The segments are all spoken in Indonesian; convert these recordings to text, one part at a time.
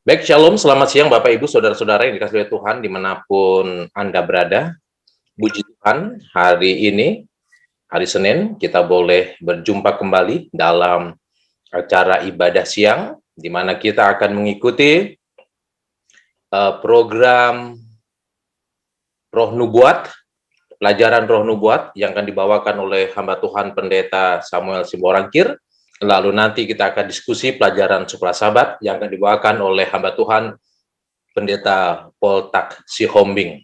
Baik, Shalom, selamat siang Bapak Ibu, Saudara-saudara yang dikasihi oleh Tuhan dimanapun Anda berada. Puji Tuhan, hari ini, hari Senin, kita boleh berjumpa kembali dalam acara ibadah siang, di mana kita akan mengikuti program Roh Nubuat, pelajaran Roh Nubuat yang akan dibawakan oleh hamba Tuhan Pendeta Samuel Simorangkir. Lalu nanti kita akan diskusi pelajaran Supra Sabat yang akan dibawakan oleh hamba Tuhan Pendeta Poltak Sihombing.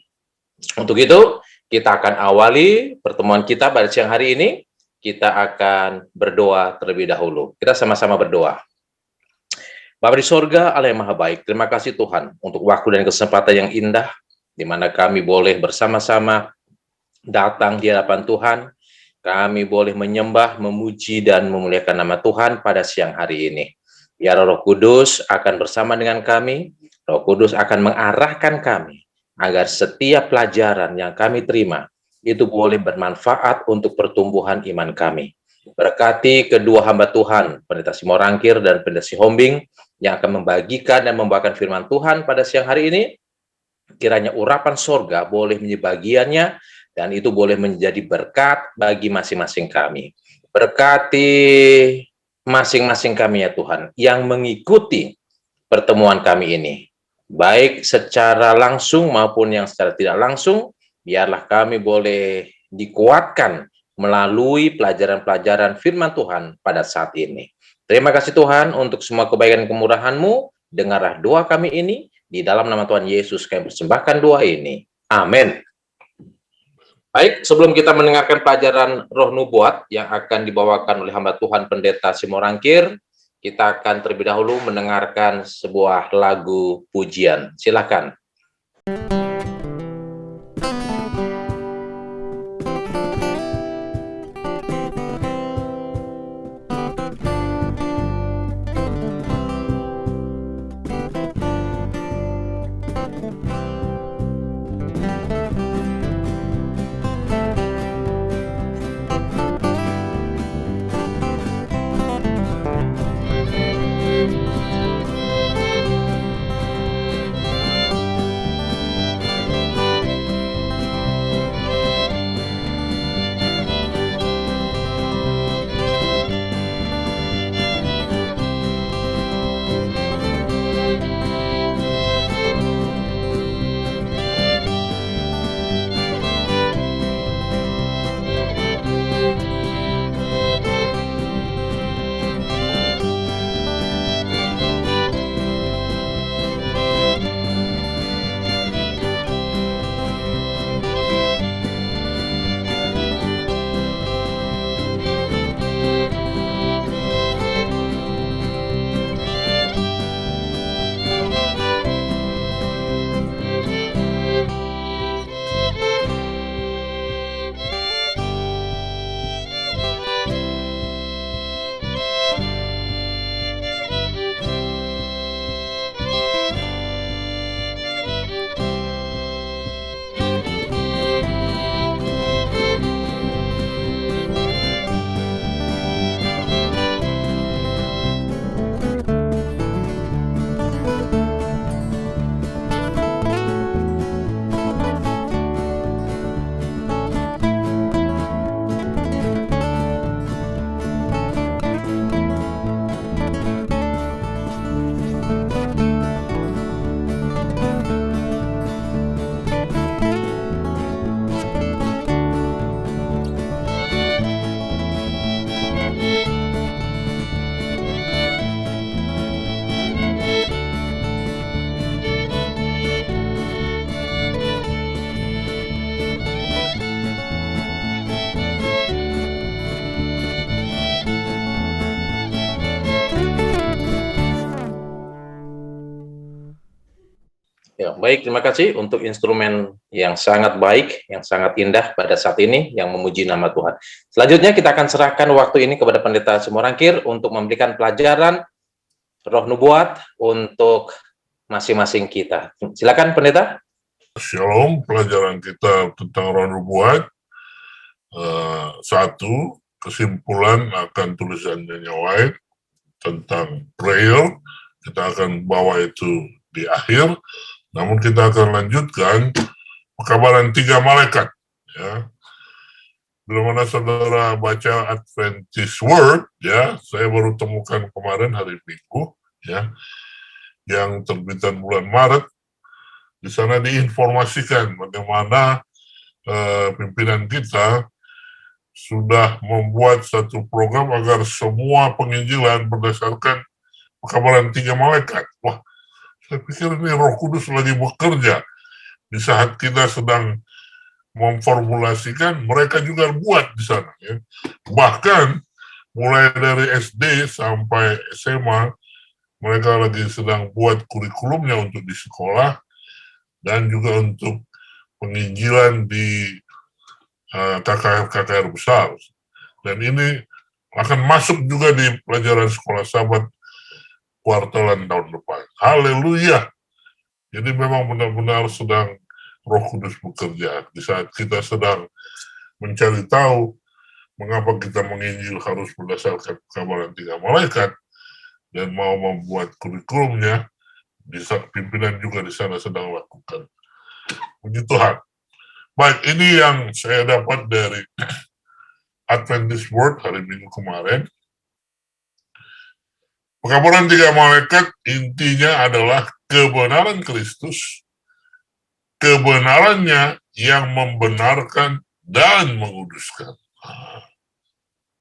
Untuk itu, kita akan awali pertemuan kita pada siang hari ini. Kita akan berdoa terlebih dahulu. Kita sama-sama berdoa. Bapa di sorga, Allah yang Maha Baik, terima kasih Tuhan untuk waktu dan kesempatan yang indah, di mana kami boleh bersama-sama datang di hadapan Tuhan. Kami boleh menyembah, memuji, dan memuliakan nama Tuhan pada siang hari ini. Biar Roh Kudus akan bersama dengan kami, Roh Kudus akan mengarahkan kami, agar setiap pelajaran yang kami terima, itu boleh bermanfaat untuk pertumbuhan iman kami. Berkati kedua hamba Tuhan, Pendeta Simorangkir dan Pendeta Sihombing, yang akan membagikan dan membawakan firman Tuhan pada siang hari ini. Kiranya urapan sorga boleh menjadi bagiannya, dan itu boleh menjadi berkat bagi masing-masing kami. Berkati masing-masing kami ya Tuhan, yang mengikuti pertemuan kami ini, baik secara langsung maupun yang secara tidak langsung, biarlah kami boleh dikuatkan melalui pelajaran-pelajaran firman Tuhan pada saat ini. Terima kasih Tuhan untuk semua kebaikan kemurahan-Mu, dengarlah doa kami ini, di dalam nama Tuhan Yesus kami persembahkan doa ini. Amin. Baik, sebelum kita mendengarkan pelajaran Roh Nubuat yang akan dibawakan oleh hamba Tuhan Pendeta Simorangkir, kita akan terlebih dahulu mendengarkan sebuah lagu pujian. Silakan. Ya, baik, terima kasih untuk instrumen yang sangat baik, yang sangat indah pada saat ini, yang memuji nama Tuhan. Selanjutnya kita akan serahkan waktu ini kepada Pendeta Simorangkir untuk memberikan pelajaran Roh Nubuat untuk masing-masing kita. Silakan Pendeta. Shalom, pelajaran kita tentang Roh Nubuat. Satu, kesimpulan akan tulisan Nyonya White tentang prayer Kita akan bawa itu di akhir, namun kita akan lanjutkan pekabaran 3 malaikat. Ya. Bila mana saudara baca Adventist Word, ya, saya baru temukan kemarin hari Minggu, ya, yang terbitan bulan Maret. Di sana diinformasikan bagaimana pimpinan kita sudah membuat satu program agar semua penginjilan berdasarkan pekabaran 3 malaikat. Wah, saya pikir ini Roh Kudus lagi bekerja. Di saat kita sedang memformulasikan, mereka juga buat di sana. Ya. Bahkan mulai dari SD sampai SMA, mereka lagi sedang buat kurikulumnya untuk di sekolah dan juga untuk penginjilan di KKR besar. Dan ini akan masuk juga di pelajaran sekolah sahabat kuartalan tahun depan. Haleluya. Jadi memang benar-benar sedang Roh Kudus bekerja. Di saat kita sedang mencari tahu mengapa kita menginjil harus berdasarkan pekabaran 3 malaikat dan mau membuat kurikulumnya, pimpinan juga di sana sedang lakukan. Puji Tuhan. Baik, ini yang saya dapat dari Adventist Word hari Minggu kemarin. Pekabaran 3 malaikat intinya adalah kebenaran Kristus, kebenarannya yang membenarkan dan menguduskan.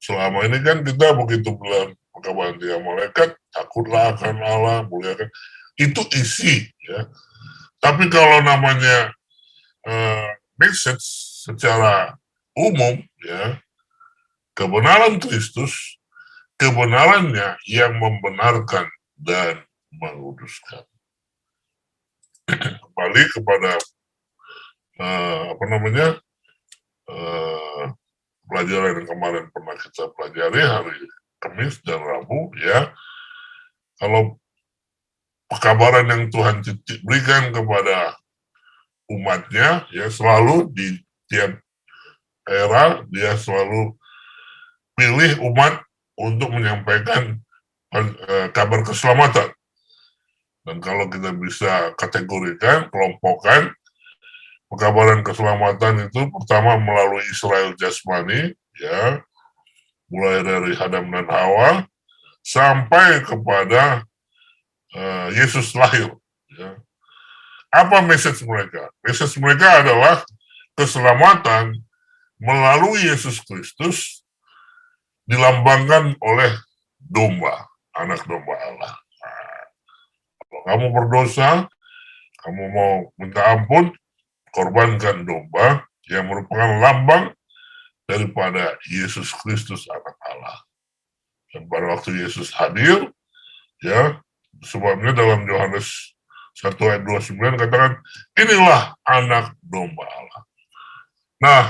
Selama ini kan kita begitu bilang pekabaran 3 malaikat, takutlah akan Allah, muliakan. Itu isi, ya. Tapi kalau namanya message secara umum, ya, kebenaran Kristus, kebenarannya yang membenarkan dan menguduskan. Kembali kepada pelajaran yang kemarin pernah kita pelajari hari Kamis dan Rabu, ya. Kalau pekabaran yang Tuhan berikan kepada umatnya, ya, selalu di tiap era dia selalu pilih umat untuk menyampaikan kabar keselamatan. Dan kalau kita bisa kategorikan, kelompokkan, pekabaran keselamatan itu pertama melalui Israel jasmani, ya, mulai dari Adam dan Hawa sampai kepada Yesus lahir. Ya. Apa message mereka? Message mereka adalah keselamatan melalui Yesus Kristus dilambangkan oleh domba, anak domba Allah. Nah, kalau kamu berdosa, kamu mau minta ampun, korbankan domba yang merupakan lambang daripada Yesus Kristus anak Allah. Dan pada waktu Yesus hadir, ya, sebabnya dalam Yohanes 1 ayat 29 katakan, inilah anak domba Allah. Nah,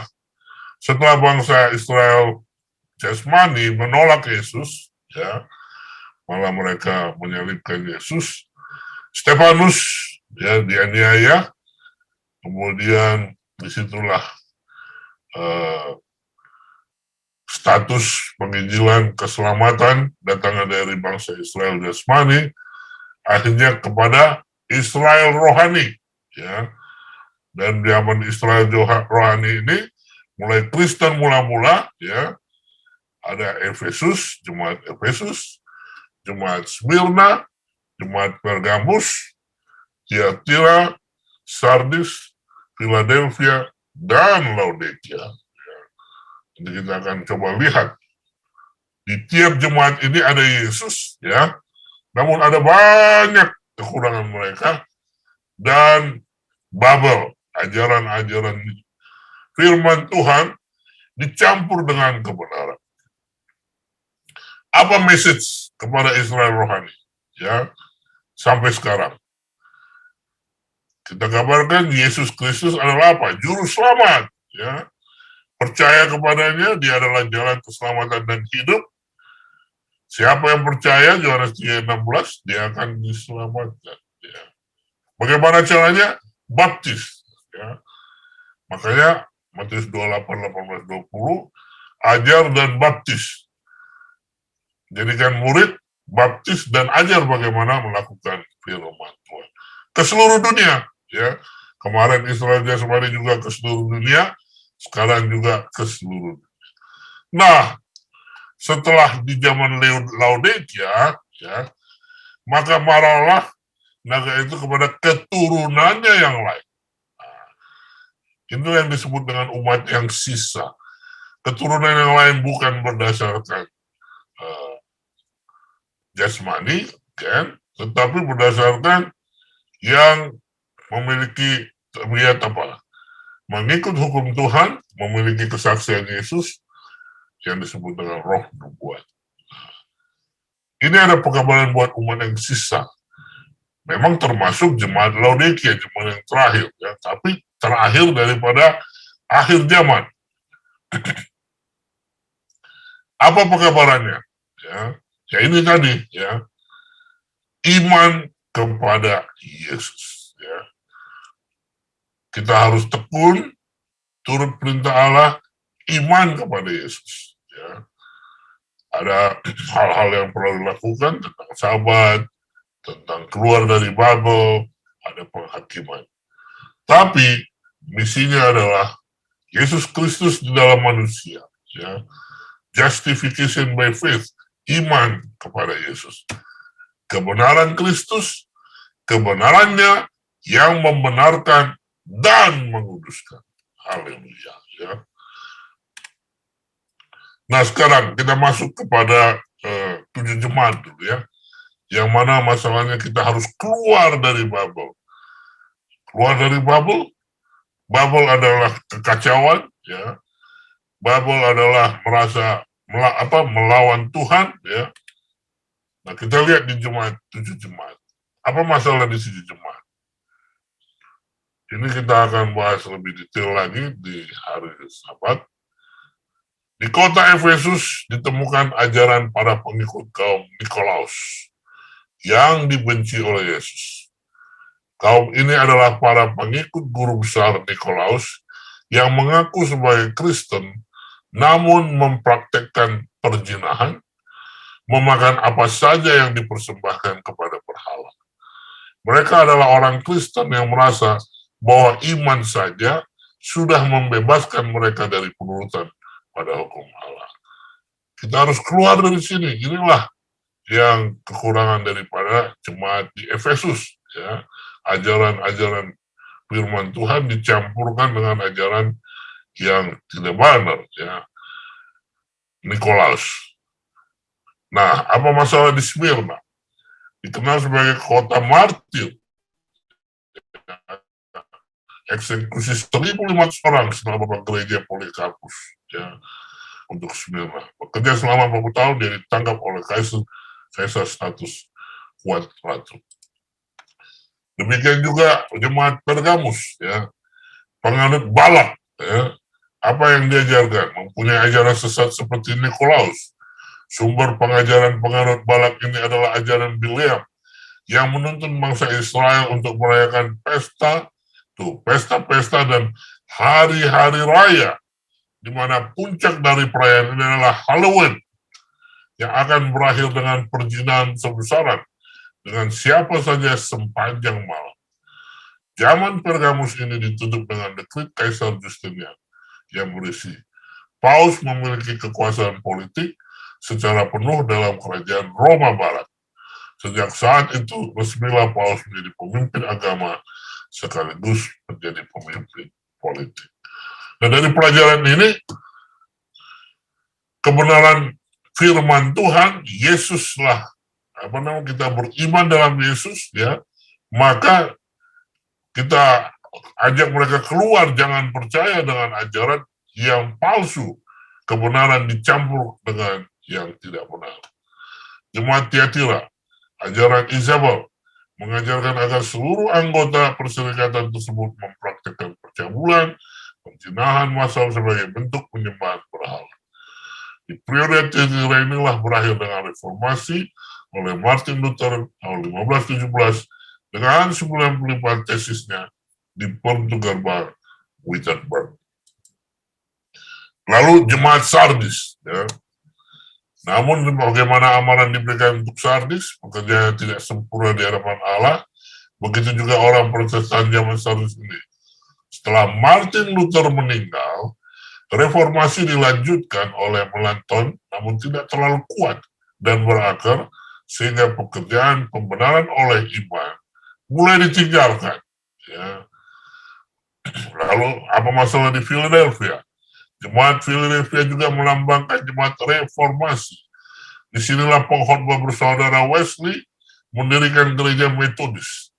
setelah bangsa Israel jasmani menolak Yesus, ya, malah mereka menyalibkan Yesus, Stefanus, ya, dianiaya, kemudian disitulah status penginjilan keselamatan datangnya dari bangsa Israel jasmani akhirnya kepada Israel rohani, ya. Dan zaman Israel rohani ini mulai Kristen mula-mula, ya, ada Efesus, jemaat Efesus, jemaat Smyrna, jemaat Pergamus, Tiatira, Sardis, Philadelphia, dan Laodikia. Jadi kita akan coba lihat di tiap jemaat ini ada Yesus, ya, namun ada banyak kekurangan mereka dan Babel, ajaran-ajaran firman Tuhan dicampur dengan kebenaran. Apa message kepada Israel rohani, ya, sampai sekarang? Kita kabarkan Yesus Kristus adalah apa? Juru selamat, ya. Percaya kepadanya, dia adalah jalan keselamatan dan hidup. Siapa yang percaya, Yohanes 3:16, dia akan diselamatkan. Ya. Bagaimana caranya? Baptis. Ya. Makanya Matius 28, 18, 20, ajar dan baptis. Jadikan murid baptis dan ajar bagaimana melakukan firman Tuhan ke seluruh dunia, ya. Kemarin Israel Jasmani juga ke seluruh dunia, sekarang juga ke seluruh dunia. Nah, setelah di zaman Laodikia, ya, maka marahlah naga itu kepada keturunannya yang lain. Nah, itu yang disebut dengan umat yang sisa. Keturunan yang lain bukan berdasarkan jasmani, kan, tetapi berdasarkan yang memiliki lihat apa, mengikut hukum Tuhan, memiliki kesaksian Yesus yang disebut dengan roh nubuat. Ini ada pekabaran buat umat yang sisa. Memang termasuk jemaat Laodikia, jemaat yang terakhir, ya, tapi terakhir daripada akhir zaman. Apa pekabarannya? Ya ini tadi, ya, iman kepada Yesus. Ya. Kita harus tekun, turut perintah Allah, iman kepada Yesus. Ya. Ada hal-hal yang perlu dilakukan tentang sabat, tentang keluar dari Babel, ada penghakiman. Tapi misinya adalah Yesus Kristus di dalam manusia. Ya. Justification by faith, iman kepada Yesus. Kebenaran Kristus, kebenarannya yang membenarkan dan menguduskan. Haleluya. Ya. Nah sekarang kita masuk kepada 7 jemaat dulu, ya. Yang mana masalahnya kita harus keluar dari Babel. Keluar dari Babel, Babel adalah kekacauan, ya. Babel adalah merasa melawan Tuhan, ya. Nah kita lihat di jemaat 7 jemaat. Apa masalah di 7 jemaat? Ini kita akan bahas lebih detail lagi di hari Sabat. Di kota Efesus ditemukan ajaran para pengikut kaum Nikolaus yang dibenci oleh Yesus. Kaum ini adalah para pengikut guru besar Nikolaus yang mengaku sebagai Kristen, namun mempraktekkan perzinahan, memakan apa saja yang dipersembahkan kepada berhala. Mereka adalah orang Kristen yang merasa bahwa iman saja sudah membebaskan mereka dari penurutan pada hukum Allah. Kita harus keluar dari sini. Inilah yang kekurangan daripada jemaat di Efesus, ya. Ajaran-ajaran firman Tuhan dicampurkan dengan ajaran yang tidak benar, ya. Nikolaus. Nah, apa masalah di Smyrna? Dikenal sebagai kota martir. Eksekusi 1.500 orang setelah Bapak Gereja Polikarpus, ya, untuk Smyrna. Bekerja selama 40 tahun, dia ditangkap oleh Kaisar status kuat ratu. Demikian juga jemaat Pergamus, ya, penganut Balak, ya. Apa yang diajarkan? Mempunyai ajaran sesat seperti Nikolaus. Sumber pengajaran penganut Balak ini adalah ajaran Bileam yang menuntun bangsa Israel untuk merayakan pesta-pesta dan hari-hari raya, di mana puncak dari perayaan ini adalah Halloween, yang akan berakhir dengan perzinahan sebesar dengan siapa saja sepanjang malam. Zaman Pergamus ini ditutup dengan dekret Kaisar Justinian yang berisi, Paus memiliki kekuasaan politik secara penuh dalam kerajaan Roma Barat. Sejak saat itu, resmilah Paus menjadi pemimpin agama sekaligus menjadi pemimpin politik. Nah, dari pelajaran ini, kebenaran firman Tuhan, Yesuslah, kita beriman dalam Yesus, ya, maka kita ajak mereka keluar, jangan percaya dengan ajaran yang palsu, kebenaran dicampur dengan yang tidak benar. Jemaat Tiatira, ajaran Isabel mengajarkan agar seluruh anggota perserikatan tersebut mempraktikkan percabulan, perzinahan massal sebagai bentuk penyembahan berhala. Di periode Tiatira inilah berakhir dengan reformasi oleh Martin Luther tahun 1517 dengan 94 tesisnya di Portugal Bar Wittenberg. Lalu jemaat Sardis, ya. Namun bagaimana amalan diberikan untuk Sardis, pekerjaan tidak sempurna di hadapan Allah, begitu juga orang Protestan zaman Sardis ini. Setelah Martin Luther meninggal, reformasi dilanjutkan oleh Melanchthon, namun tidak terlalu kuat dan berakar, sehingga pekerjaan pembenaran oleh iman mulai ditinggalkan. Ya. Lalu apa masalah di Philadelphia? Jemaat Philadelphia juga melambangkan jemaat reformasi. Disinilah pengkhotbah bersaudara Wesley mendirikan gereja Metodis.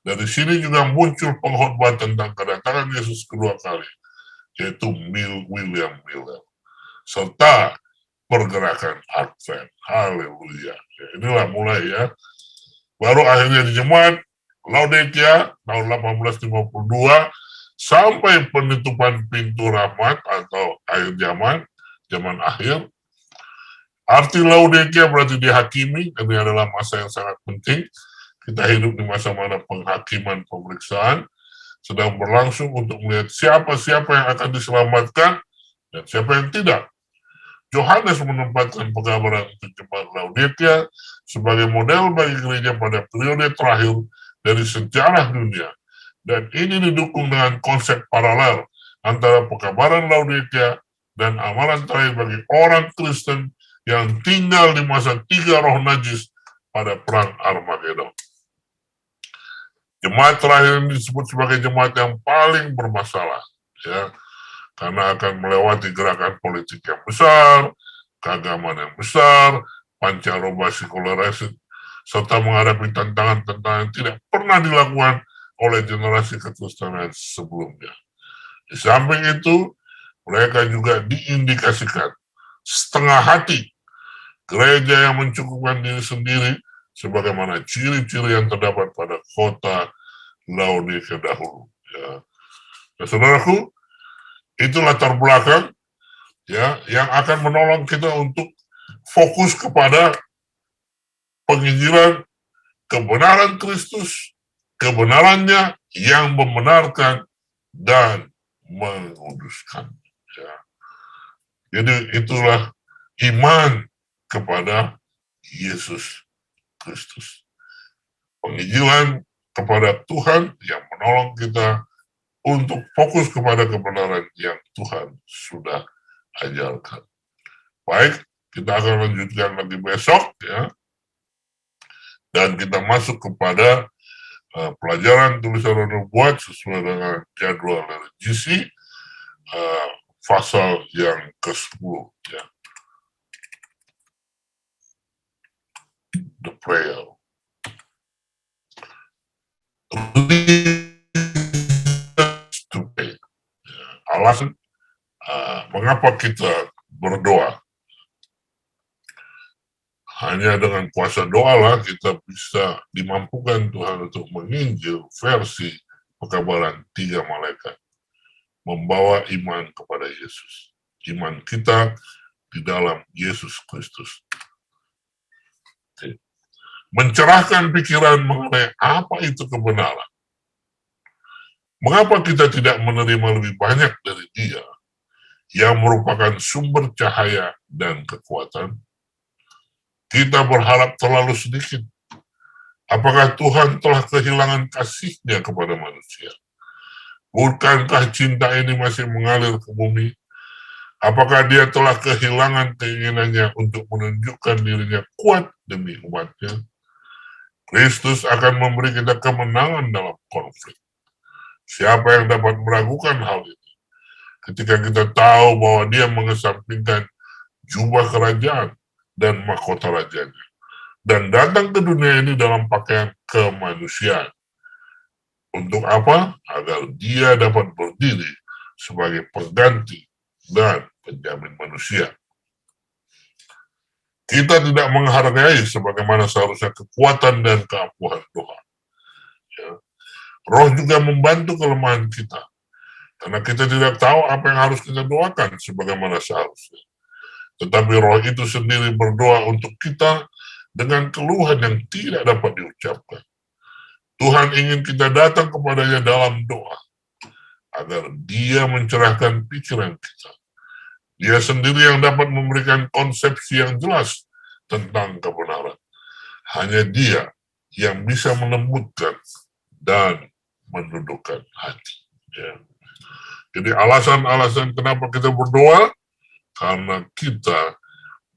Dari sini juga muncul pengkhotbah tentang kedatangan Yesus kedua kali, yaitu William Miller, serta pergerakan Advent. Haleluya. Ya, inilah mulai ya. Baru akhirnya di jemaat Laodikia tahun 1852 sampai penutupan pintu rahmat atau akhir zaman akhir. Arti Laodikia berarti dihakimi, ini adalah masa yang sangat penting. Kita hidup di masa mana penghakiman pemeriksaan sedang berlangsung untuk melihat siapa-siapa yang akan diselamatkan dan siapa yang tidak. Yohanes menempatkan pekabaran untuk jemaat Laodikia sebagai model bagi gereja pada periode terakhir dari sejarah dunia. Dan ini didukung dengan konsep paralel antara pekabaran Laodikia dan amalan terakhir bagi orang Kristen yang tinggal di masa 3 roh najis pada perang Armageddon. Jemaat terakhir ini disebut sebagai jemaat yang paling bermasalah, ya, karena akan melewati gerakan politik yang besar, keagamaan yang besar, pancaroba sekularisme, serta menghadapi tantangan-tantangan yang tidak pernah dilakukan oleh generasi Kekristenan sebelumnya. Di samping itu, mereka juga diindikasikan setengah hati gereja yang mencukupkan diri sendiri sebagaimana ciri-ciri yang terdapat pada kota Laodikia dahulu. Ya. Nah, saudaraku, itu latar belakang ya yang akan menolong kita untuk fokus kepada penginjilan kebenaran Kristus, kebenarannya yang membenarkan dan menguduskan. Ya. Jadi itulah iman kepada Yesus Kristus. Penginjilan kepada Tuhan yang menolong kita untuk fokus kepada kebenaran yang Tuhan sudah ajarkan. Baik, kita akan lanjutkan lagi besok ya. Dan kita masuk kepada pelajaran tulisan Roh Nubuat sesuai dengan jadwal dari GC, pasal yang ke-10 ya. The prayer. Alasan mengapa kita berdoa. Hanya dengan kuasa doa lah kita bisa dimampukan Tuhan untuk menginjil versi pekabaran 3 malaikat. Membawa iman kepada Yesus. Iman kita di dalam Yesus Kristus. Mencerahkan pikiran mengenai apa itu kebenaran. Mengapa kita tidak menerima lebih banyak dari Dia yang merupakan sumber cahaya dan kekuatan? Kita berharap terlalu sedikit. Apakah Tuhan telah kehilangan kasih-Nya kepada manusia? Bukankah cinta ini masih mengalir ke bumi? Apakah Dia telah kehilangan keinginannya untuk menunjukkan dirinya kuat demi umatnya? Kristus akan memberi kita kemenangan dalam konflik. Siapa yang dapat meragukan hal ini? Ketika kita tahu bahwa Dia mengesampingkan jubah kerajaan dan mahkota rajanya, dan datang ke dunia ini dalam pakaian kemanusiaan. Untuk apa? Agar Dia dapat berdiri sebagai pengganti dan penjamin manusia. Kita tidak menghargai sebagaimana seharusnya kekuatan dan keampuhan Tuhan. Ya. Roh juga membantu kelemahan kita, karena kita tidak tahu apa yang harus kita doakan sebagaimana seharusnya. Tetapi Roh itu sendiri berdoa untuk kita dengan keluhan yang tidak dapat diucapkan. Tuhan ingin kita datang kepadanya dalam doa, agar Dia mencerahkan pikiran kita, Dia sendiri yang dapat memberikan konsepsi yang jelas tentang kebenaran. Hanya Dia yang bisa melembutkan dan menundukkan hati. Ya. Jadi alasan-alasan kenapa kita berdoa, karena kita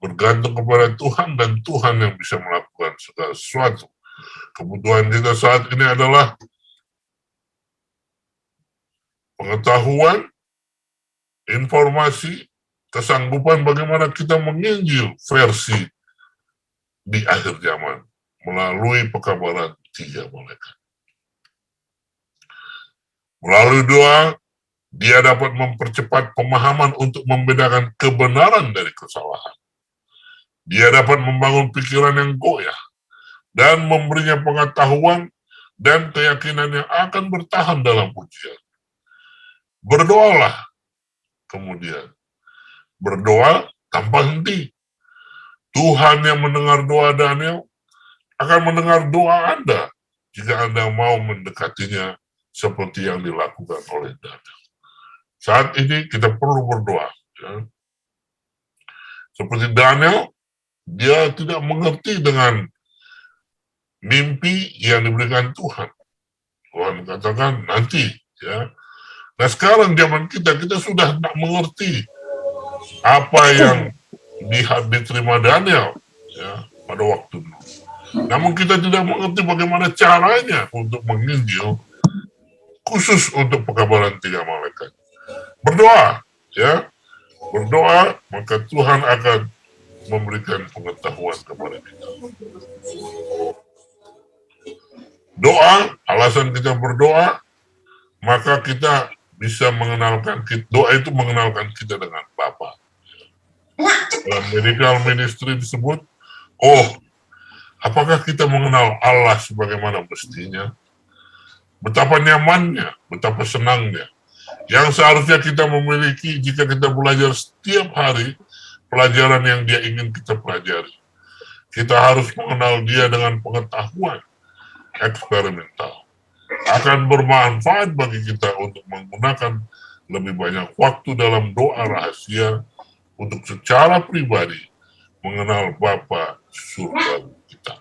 bergantung kepada Tuhan dan Tuhan yang bisa melakukan segala sesuatu. Kebutuhan kita saat ini adalah pengetahuan, informasi, kesanggupan bagaimana kita menginjil versi di akhir zaman melalui pekabaran 3 malaikat. Melalui doa, dia dapat mempercepat pemahaman untuk membedakan kebenaran dari kesalahan. Dia dapat membangun pikiran yang goyah dan memberinya pengetahuan dan keyakinan yang akan bertahan dalam ujian. Berdoalah, kemudian berdoa tanpa henti. Tuhan yang mendengar doa Daniel akan mendengar doa Anda jika Anda mau mendekatinya seperti yang dilakukan oleh Daniel. Saat ini kita perlu berdoa. Ya. Seperti Daniel, dia tidak mengerti dengan mimpi yang diberikan Tuhan. Tuhan katakan nanti. Ya. Nah sekarang zaman kita sudah tidak mengerti apa yang diterima Daniel ya, pada waktu dulu. Namun kita tidak mengerti bagaimana caranya untuk menginjil khusus untuk pekabaran 3 malaikat. Berdoa, ya, berdoa maka Tuhan akan memberikan pengetahuan kepada kita. Doa, alasan kita berdoa, maka kita bisa mengenalkan, doa itu mengenalkan kita dengan Bapa. Dalam medical ministry disebut, apakah kita mengenal Allah sebagaimana mestinya? Betapa nyamannya, betapa senangnya. Yang seharusnya kita memiliki jika kita belajar setiap hari pelajaran yang Dia ingin kita pelajari. Kita harus mengenal Dia dengan pengetahuan eksperimental. Akan bermanfaat bagi kita untuk menggunakan lebih banyak waktu dalam doa rahasia untuk secara pribadi mengenal Bapa surga kita.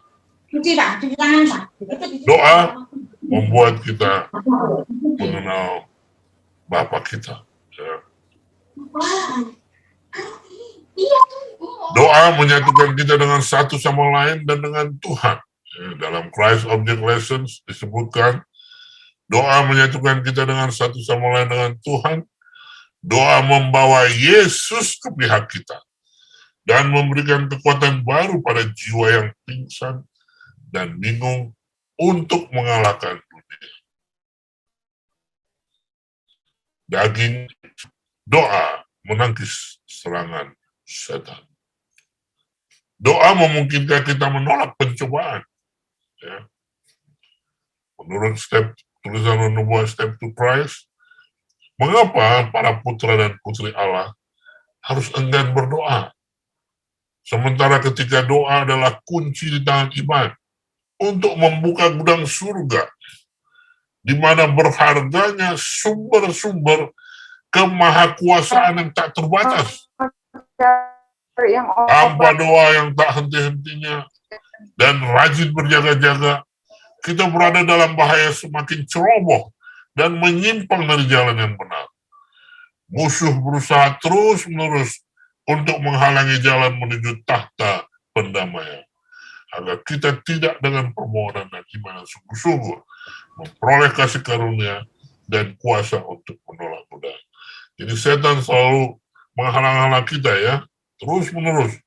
Doa membuat kita mengenal Bapa kita. Ya. Doa menyatukan kita dengan satu sama lain dan dengan Tuhan. Ya, dalam Christ Object Lessons disebutkan, doa menyatukan kita dengan satu sama lain dengan Tuhan. Doa membawa Yesus ke pihak kita dan memberikan kekuatan baru pada jiwa yang pingsan dan bingung untuk mengalahkan dunia. Daging doa menangkis serangan setan. Doa memungkinkan kita menolak pencobaan. Ya. Menurut tulisan nubuat Step to Christ, mengapa para putra dan putri Allah harus enggan berdoa? Sementara ketika doa adalah kunci di tangan iman untuk membuka gudang surga, di mana berharganya sumber-sumber kemahakuasaan yang tak terbatas. Tanpa doa yang tak henti-hentinya dan rajin berjaga-jaga, kita berada dalam bahaya semakin ceroboh dan menyimpang dari jalan yang benar. Musuh berusaha terus-menerus untuk menghalangi jalan menuju tahta pendamaian, agar kita tidak dengan permohonan dan iman yang sungguh-sungguh memperoleh kasih karunia dan kuasa untuk menolak godaan. Jadi setan selalu menghalang-halang kita ya, terus-menerus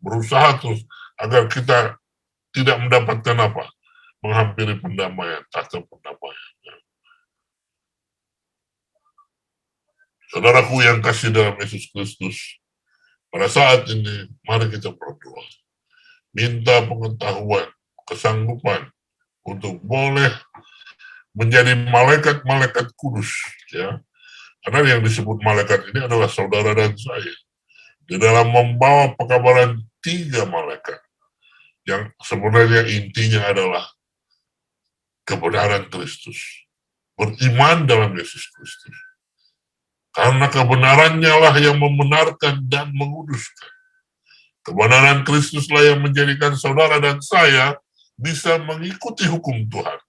berusaha terus agar kita tidak mendapatkan apa? Menghampiri pendamaian, tahta pendamaian. Saudaraku yang kasih dalam Yesus Kristus, pada saat ini mari kita berdoa. Minta pengetahuan, kesanggupan untuk boleh menjadi malaikat-malaikat kudus, ya. Karena yang disebut malaikat ini adalah saudara dan saya. Di dalam membawa pekabaran 3 malaikat, yang sebenarnya intinya adalah kebenaran Kristus. Beriman dalam Yesus Kristus. Karena kebenarannya lah yang membenarkan dan menguduskan. Kebenaran Kristuslah yang menjadikan saudara dan saya bisa mengikuti hukum Tuhan.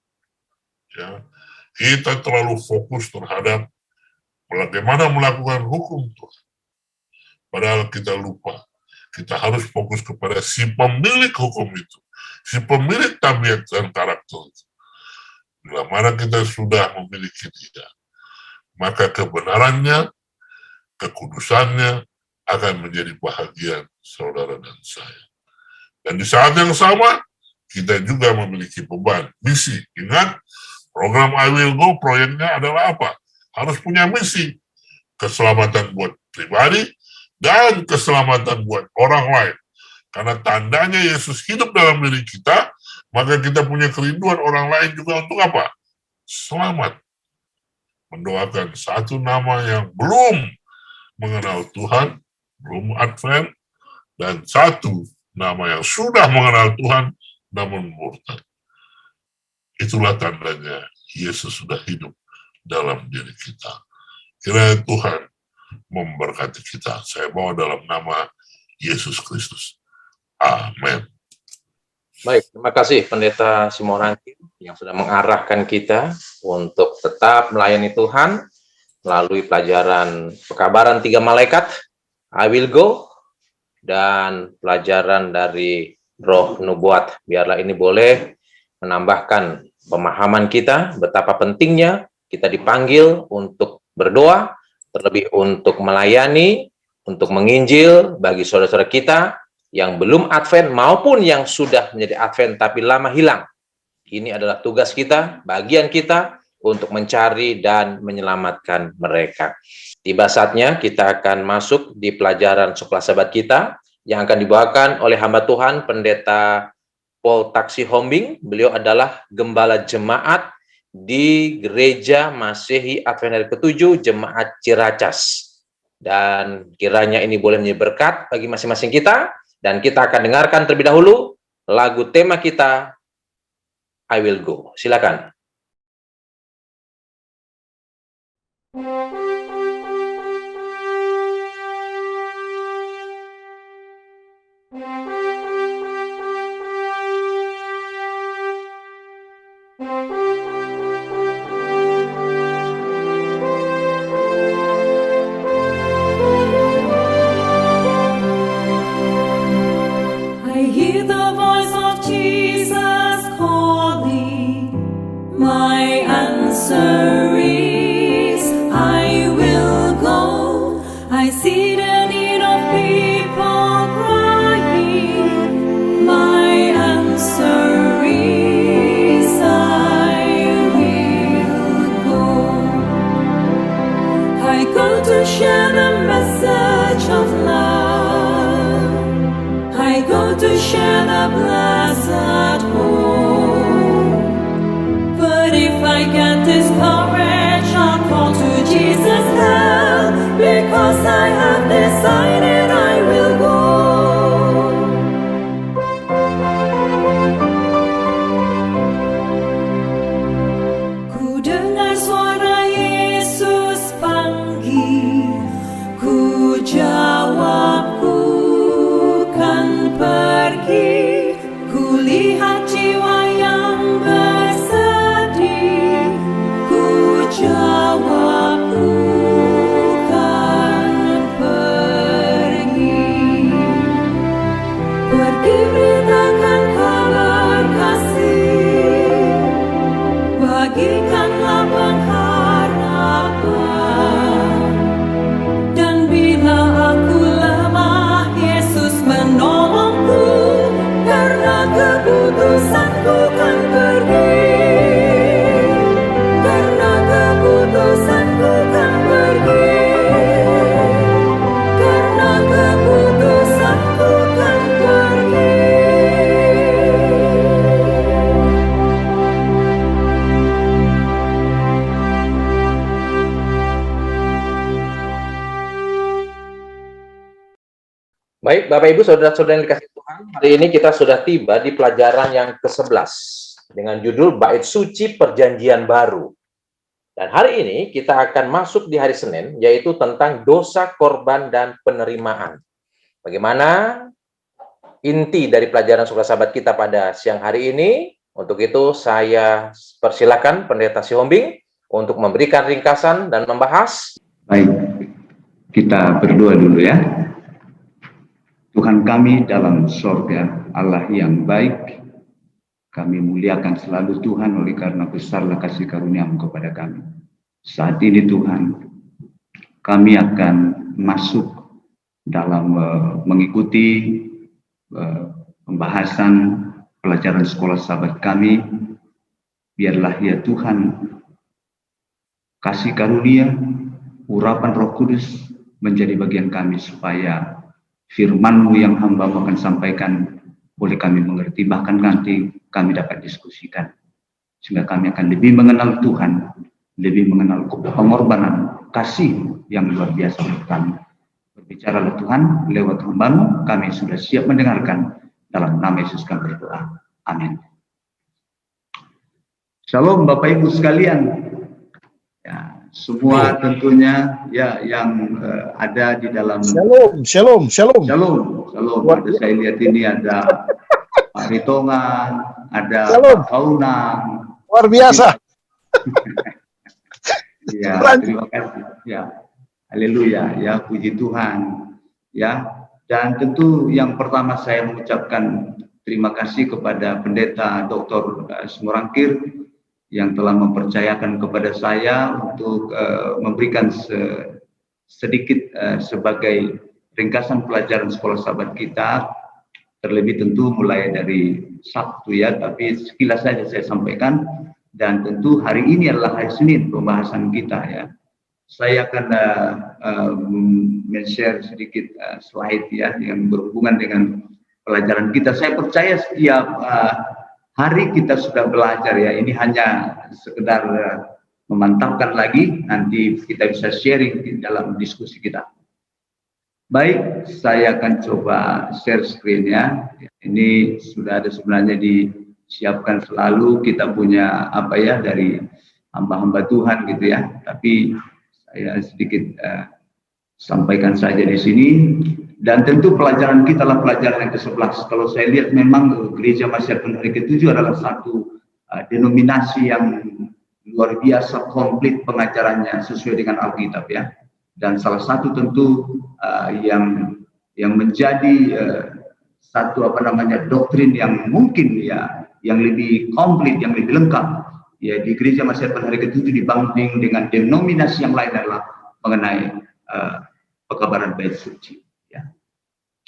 Ya, kita terlalu fokus terhadap bagaimana melakukan hukum Tuhan. Padahal kita lupa. Kita harus fokus kepada si pemilik hukum itu. Si pemilik tabiat dan karakter itu. Bila mana kita sudah memiliki dia, maka kebenarannya, kekudusannya akan menjadi bahagian saudara dan saya. Dan di saat yang sama, kita juga memiliki beban, misi. Ingat, program I Will Go, proyeknya adalah apa? Harus punya misi. Keselamatan buat pribadi, dan keselamatan buat orang lain. Karena tandanya Yesus hidup dalam diri kita, maka kita punya kerinduan orang lain juga untuk apa? Selamat. Mendoakan satu nama yang belum mengenal Tuhan, belum Advent, dan satu nama yang sudah mengenal Tuhan, namun murtad. Itulah tandanya Yesus sudah hidup dalam diri kita. Kiranya Tuhan memberkati kita. Saya bawa dalam nama Yesus Kristus. Amin. Baik, terima kasih Pendeta Simorangkir yang sudah mengarahkan kita untuk tetap melayani Tuhan melalui pelajaran pekabaran 3 malaikat, I Will Go, dan pelajaran dari Roh Nubuat. Biarlah ini boleh menambahkan pemahaman kita betapa pentingnya kita dipanggil untuk berdoa, terlebih untuk melayani, untuk menginjil bagi saudara-saudara kita yang belum Advent maupun yang sudah menjadi Advent tapi lama hilang. Ini adalah tugas kita, bagian kita untuk mencari dan menyelamatkan mereka. Tiba saatnya kita akan masuk di pelajaran sekolah sahabat kita yang akan dibawakan oleh hamba Tuhan Pendeta Paul Taksi Hombing. Beliau adalah gembala jemaat di Gereja Masehi Advent hari ke-7 Jemaat Ciracas. Dan kiranya ini boleh menjadi berkat bagi masing-masing kita. Dan kita akan dengarkan terlebih dahulu lagu tema kita, I Will Go. Silakan. I hear the voice of Jesus calling. My answer is, I will go. I see the need of people crying. My answer is, I will go. I go to share the message of love. I go to share the blessed hope. But if I get discouraged, I'll call to Jesus' help, because I have decided I will go. Ku dengar suara Yesus panggil, ku jawab ku kan pergi. Ku lihat jiwa yang bersedih, ku jawab ku kan pergi. Pergi beritakan kabar kasih, bagikanlah pengharapan. Dan bila aku lemah, Yesus menolongku, karena keputusanku kan pergi. Karena keputusanku kan pergi. Karena keputusanku kan pergi. Baik, Bapak Ibu, Saudara-saudara yang dikasihi Tuhan, hari ini kita sudah tiba di pelajaran yang ke-11 dengan judul Bait Suci Perjanjian Baru. Dan hari ini kita akan masuk di hari Senin, yaitu tentang dosa, korban, dan penerimaan. Bagaimana inti dari pelajaran Sekolah Sahabat kita pada siang hari ini? Untuk itu saya persilakan Pendeta Sihombing untuk memberikan ringkasan dan membahas. Baik, kita berdoa dulu ya. Tuhan kami dalam sorga, Allah yang baik, kami muliakan selalu Tuhan oleh karena besarlah kasih karunia-Mu kepada kami. Saat ini Tuhan, kami akan masuk dalam mengikuti pembahasan pelajaran Sekolah Sahabat kami. Biarlah ya Tuhan, kasih karunia, urapan Roh Kudus menjadi bagian kami, supaya firman-Mu yang hamba-Mu akan sampaikan boleh kami mengerti, bahkan nanti kami dapat diskusikan, sehingga kami akan lebih mengenal Tuhan, lebih mengenal pengorbanan kasih yang luar biasa untuk kami. Berbicaralah Tuhan lewat hamba-Mu, kami sudah siap mendengarkan. Dalam nama Yesus kami berdoa. Amin. Shalom Bapak Ibu sekalian. Ya, semua tentunya ya yang ada di dalam. Shalom. Shalom. Ada saya lihat ini ada Pak Ritongan, ada Pak Kaunang. Luar biasa. Ya, terima kasih. Ya. Haleluya, ya puji Tuhan, ya. Dan tentu yang pertama saya mengucapkan terima kasih kepada Pendeta Dr. Simorangkir yang telah mempercayakan kepada saya untuk memberikan sedikit sebagai ringkasan pelajaran Sekolah Sahabat kita, terlebih tentu mulai dari Sabtu ya, tapi sekilas saja saya sampaikan. Dan tentu hari ini adalah hari Senin pembahasan kita ya. Saya akan men-share sedikit slide ya yang berhubungan dengan pelajaran kita. Saya percaya setiap hari kita sudah belajar ya. Ini hanya sekedar memantapkan lagi, nanti kita bisa sharing di dalam diskusi kita. Baik, saya akan coba share screen ya. Ini sudah ada sebenarnya disiapkan selalu, kita punya apa ya dari hamba-hamba Tuhan gitu ya. Tapi saya sedikit sampaikan saja di sini. Dan tentu pelajaran kita adalah pelajaran yang ke-11. Kalau saya lihat memang Gereja Masyarakat Hari ke-7 adalah satu denominasi yang luar biasa komplit pengajarannya sesuai dengan Alkitab ya. Dan salah satu tentu yang menjadi satu doktrin yang mungkin ya yang lebih komplit, yang lebih lengkap ya di Gereja Masyarakat Hari ke-7 dibanding dengan denominasi yang lain adalah mengenai pekabaran bait suci ya.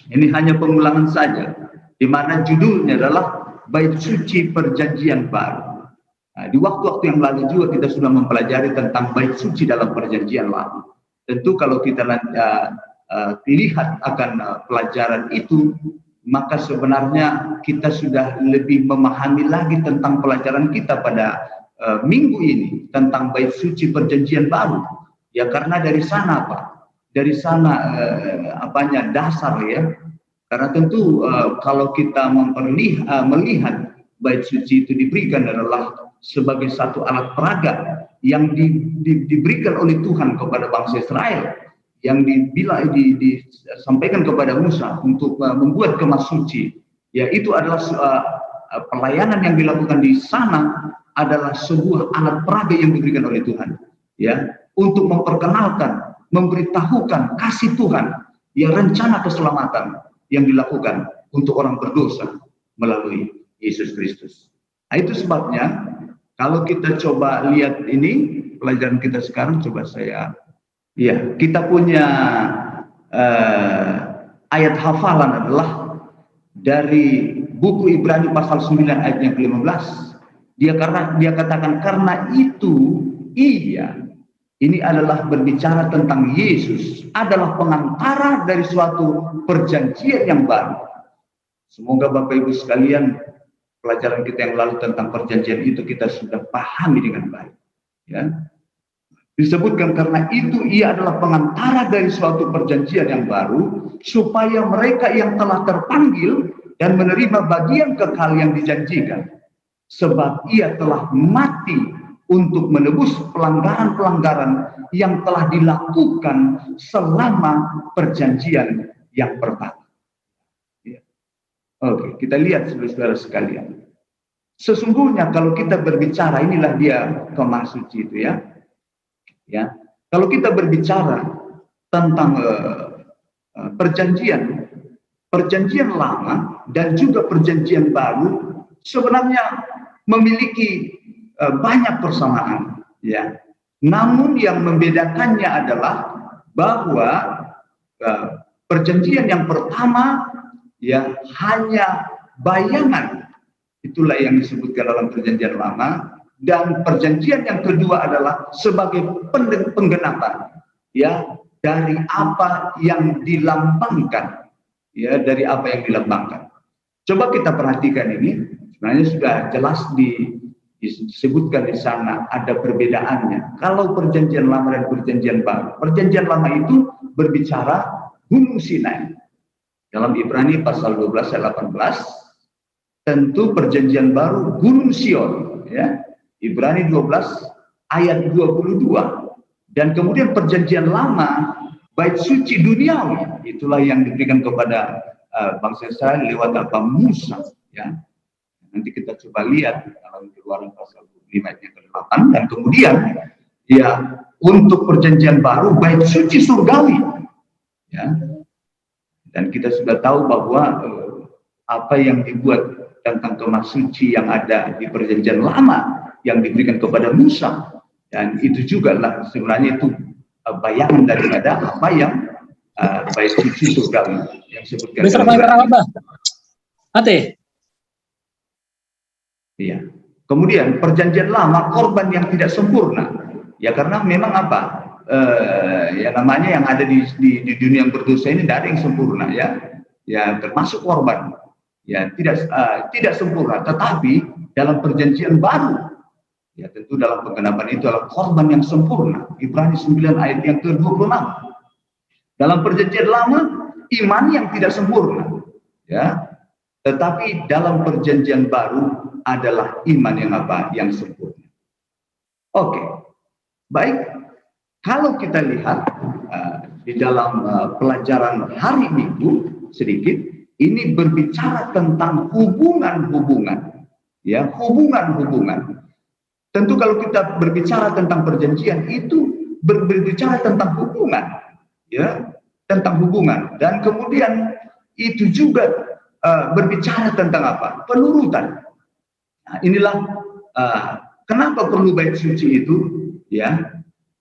Ini hanya pengulangan saja, di mana judulnya adalah bait suci perjanjian baru. Nah, di waktu-waktu yang lalu juga kita sudah mempelajari tentang bait suci dalam perjanjian lama. Tentu kalau kita lihat akan pelajaran itu, maka sebenarnya kita sudah lebih memahami lagi tentang pelajaran kita pada minggu ini tentang bait suci perjanjian baru ya, karena dari sana Pak, dari sana dasar ya, karena tentu kalau kita melihat bait suci itu diberikan adalah sebagai satu alat peraga yang diberikan oleh Tuhan kepada bangsa Israel, yang disampaikan kepada Musa untuk membuat kemah suci ya. Itu adalah pelayanan yang dilakukan di sana adalah sebuah alat peraga yang diberikan oleh Tuhan ya, untuk memperkenalkan, memberitahukan kasih Tuhan yang rencana keselamatan yang dilakukan untuk orang berdosa melalui Yesus Kristus. Nah, itu sebabnya kalau kita coba lihat ini pelajaran kita sekarang, coba kita punya ayat hafalan adalah dari buku Ibrani pasal 9 ayat yang ke-15. Dia katakan karena itu ini adalah berbicara tentang Yesus adalah pengantara dari suatu perjanjian yang baru. Semoga Bapak Ibu sekalian pelajaran kita yang lalu tentang perjanjian itu kita sudah pahami dengan baik ya. Disebutkan karena itu ia adalah pengantara dari suatu perjanjian yang baru, supaya mereka yang telah terpanggil dan menerima bagian kekal yang dijanjikan, sebab ia telah mati untuk menebus pelanggaran-pelanggaran yang telah dilakukan selama perjanjian yang pertama. Ya. Oke, kita lihat saudara-saudara sekalian. Sesungguhnya kalau kita berbicara, inilah dia kemah suci itu ya. Ya, kalau kita berbicara tentang perjanjian lama dan juga perjanjian baru sebenarnya memiliki banyak persamaan, ya. Namun yang membedakannya adalah bahwa perjanjian yang pertama ya hanya bayangan, itulah yang disebutkan dalam perjanjian lama, dan perjanjian yang kedua adalah sebagai penggenapan ya dari apa yang dilambangkan, ya dari apa yang dilambangkan. Coba kita perhatikan ini, sebenarnya sudah jelas disebutkan di sana ada perbedaannya. Kalau perjanjian lama dan perjanjian baru, perjanjian lama itu berbicara Gunung Sinai. Dalam Ibrani pasal 12 ayat 18, tentu perjanjian baru Gunung Sion, ya. Ibrani 12 ayat 22. Dan kemudian perjanjian lama bait suci duniawi, itulah yang diberikan kepada bangsa Israel lewat apa? Musa, ya. Nanti kita coba lihat dalam Keluaran pasal 5 ayat yang ke-8, dan kemudian ya untuk perjanjian baru bait suci surgawi, ya. Dan kita sudah tahu bahwa apa yang dibuat tentang kemah suci yang ada di perjanjian lama yang diberikan kepada Musa, dan itu juga lah sebenarnya itu bayangan daripada apa yang bait suci surgawi yang disebutkan. Iya. Kemudian perjanjian lama korban yang tidak sempurna, ya karena memang apa ya namanya yang ada di dunia yang berdosa ini tidak ada yang sempurna, ya termasuk korban, ya tidak sempurna. Tetapi dalam perjanjian baru, ya tentu dalam penggenapan itu adalah korban yang sempurna. Ibrani 9 ayat yang ke-26. Dalam perjanjian lama iman yang tidak sempurna, ya. Tetapi dalam perjanjian baru adalah iman yang apa? Yang sempurna. Oke. Baik. Kalau kita lihat di dalam pelajaran hari Minggu sedikit, ini berbicara tentang hubungan-hubungan, ya, hubungan-hubungan. Tentu kalau kita berbicara tentang perjanjian itu berbicara tentang hubungan, ya, tentang hubungan, dan kemudian itu juga berbicara tentang apa? Penurutan. Nah, inilah kenapa perlu bait suci itu, ya.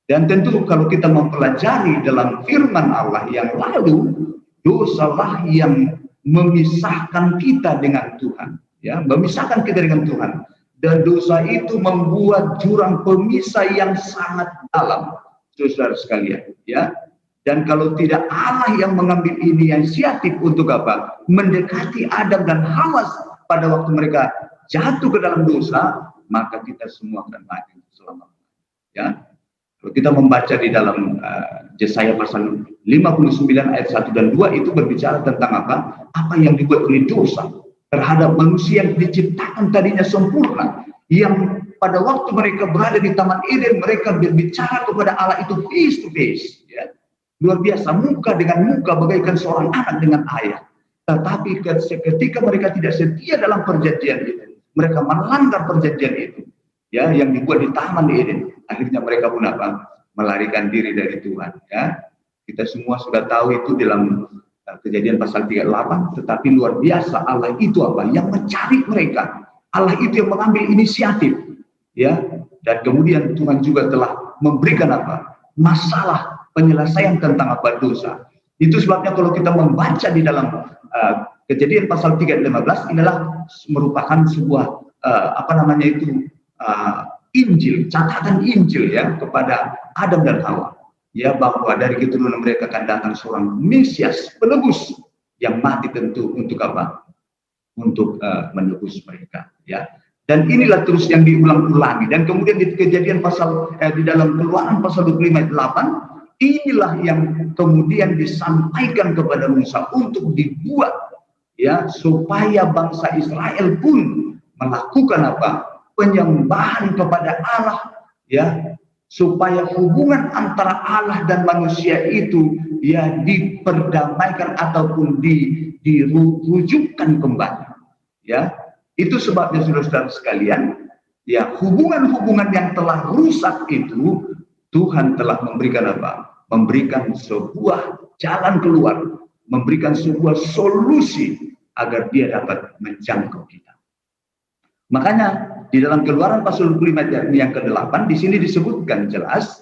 Dan tentu kalau kita mempelajari dalam firman Allah yang lalu, dosalah yang memisahkan kita dengan Tuhan, ya, memisahkan kita dengan Tuhan. Dan dosa itu membuat jurang pemisah yang sangat dalam, saudara sekalian, ya. Dan kalau tidak Allah yang mengambil inisiatif untuk apa? Mendekati Adam dan Hawa pada waktu mereka jatuh ke dalam dosa, maka kita semua akan mati selama-lamanya, ya. Kalau kita membaca di dalam Yesaya pasal 59 ayat 1 dan 2 itu berbicara tentang apa? Apa yang dibuat oleh dosa terhadap manusia yang diciptakan tadinya sempurna, yang pada waktu mereka berada di Taman Eden mereka berbicara kepada Allah itu face to face, ya. Luar biasa, muka dengan muka bagaikan seorang anak dengan ayah. Tetapi ketika mereka tidak setia dalam perjanjian itu, mereka melanggar perjanjian itu, ya, yang dibuat di Taman Eden, akhirnya mereka pun apa? Melarikan diri dari Tuhan, ya. Kita semua sudah tahu itu dalam Kejadian pasal 38, tetapi luar biasa Allah itu apa? Yang mencari mereka. Allah itu yang mengambil inisiatif, ya. Dan kemudian Tuhan juga telah memberikan apa? Masalah penyelesaian tentang apa? Dosa. Itu sebabnya kalau kita membaca di dalam Kejadian pasal 3:15 inilah merupakan sebuah apa namanya itu Injil, catatan Injil, ya, kepada Adam dan Hawa. Ya, bahwa dari keturunan mereka akan datang seorang Mesias, penebus yang mati tentu untuk apa? Untuk menebus mereka, ya. Dan inilah terus yang diulang-ulangi. Dan kemudian di Kejadian pasal di dalam Keluaran pasal 25 ayat 8, inilah yang kemudian disampaikan kepada Musa untuk dibuat, ya, supaya bangsa Israel pun melakukan apa? Penyembahan kepada Allah ya, supaya hubungan antara Allah dan manusia itu ya diperdamaikan ataupun dirujukkan kembali. Ya, itu sebabnya saudara-saudara sekalian, ya hubungan-hubungan yang telah rusak itu Tuhan telah memberikan apa? Memberikan sebuah jalan keluar, memberikan sebuah solusi agar dia dapat menjangkau kita. Makanya di dalam Keluaran pasal 25 yang ke-8 di sini disebutkan jelas,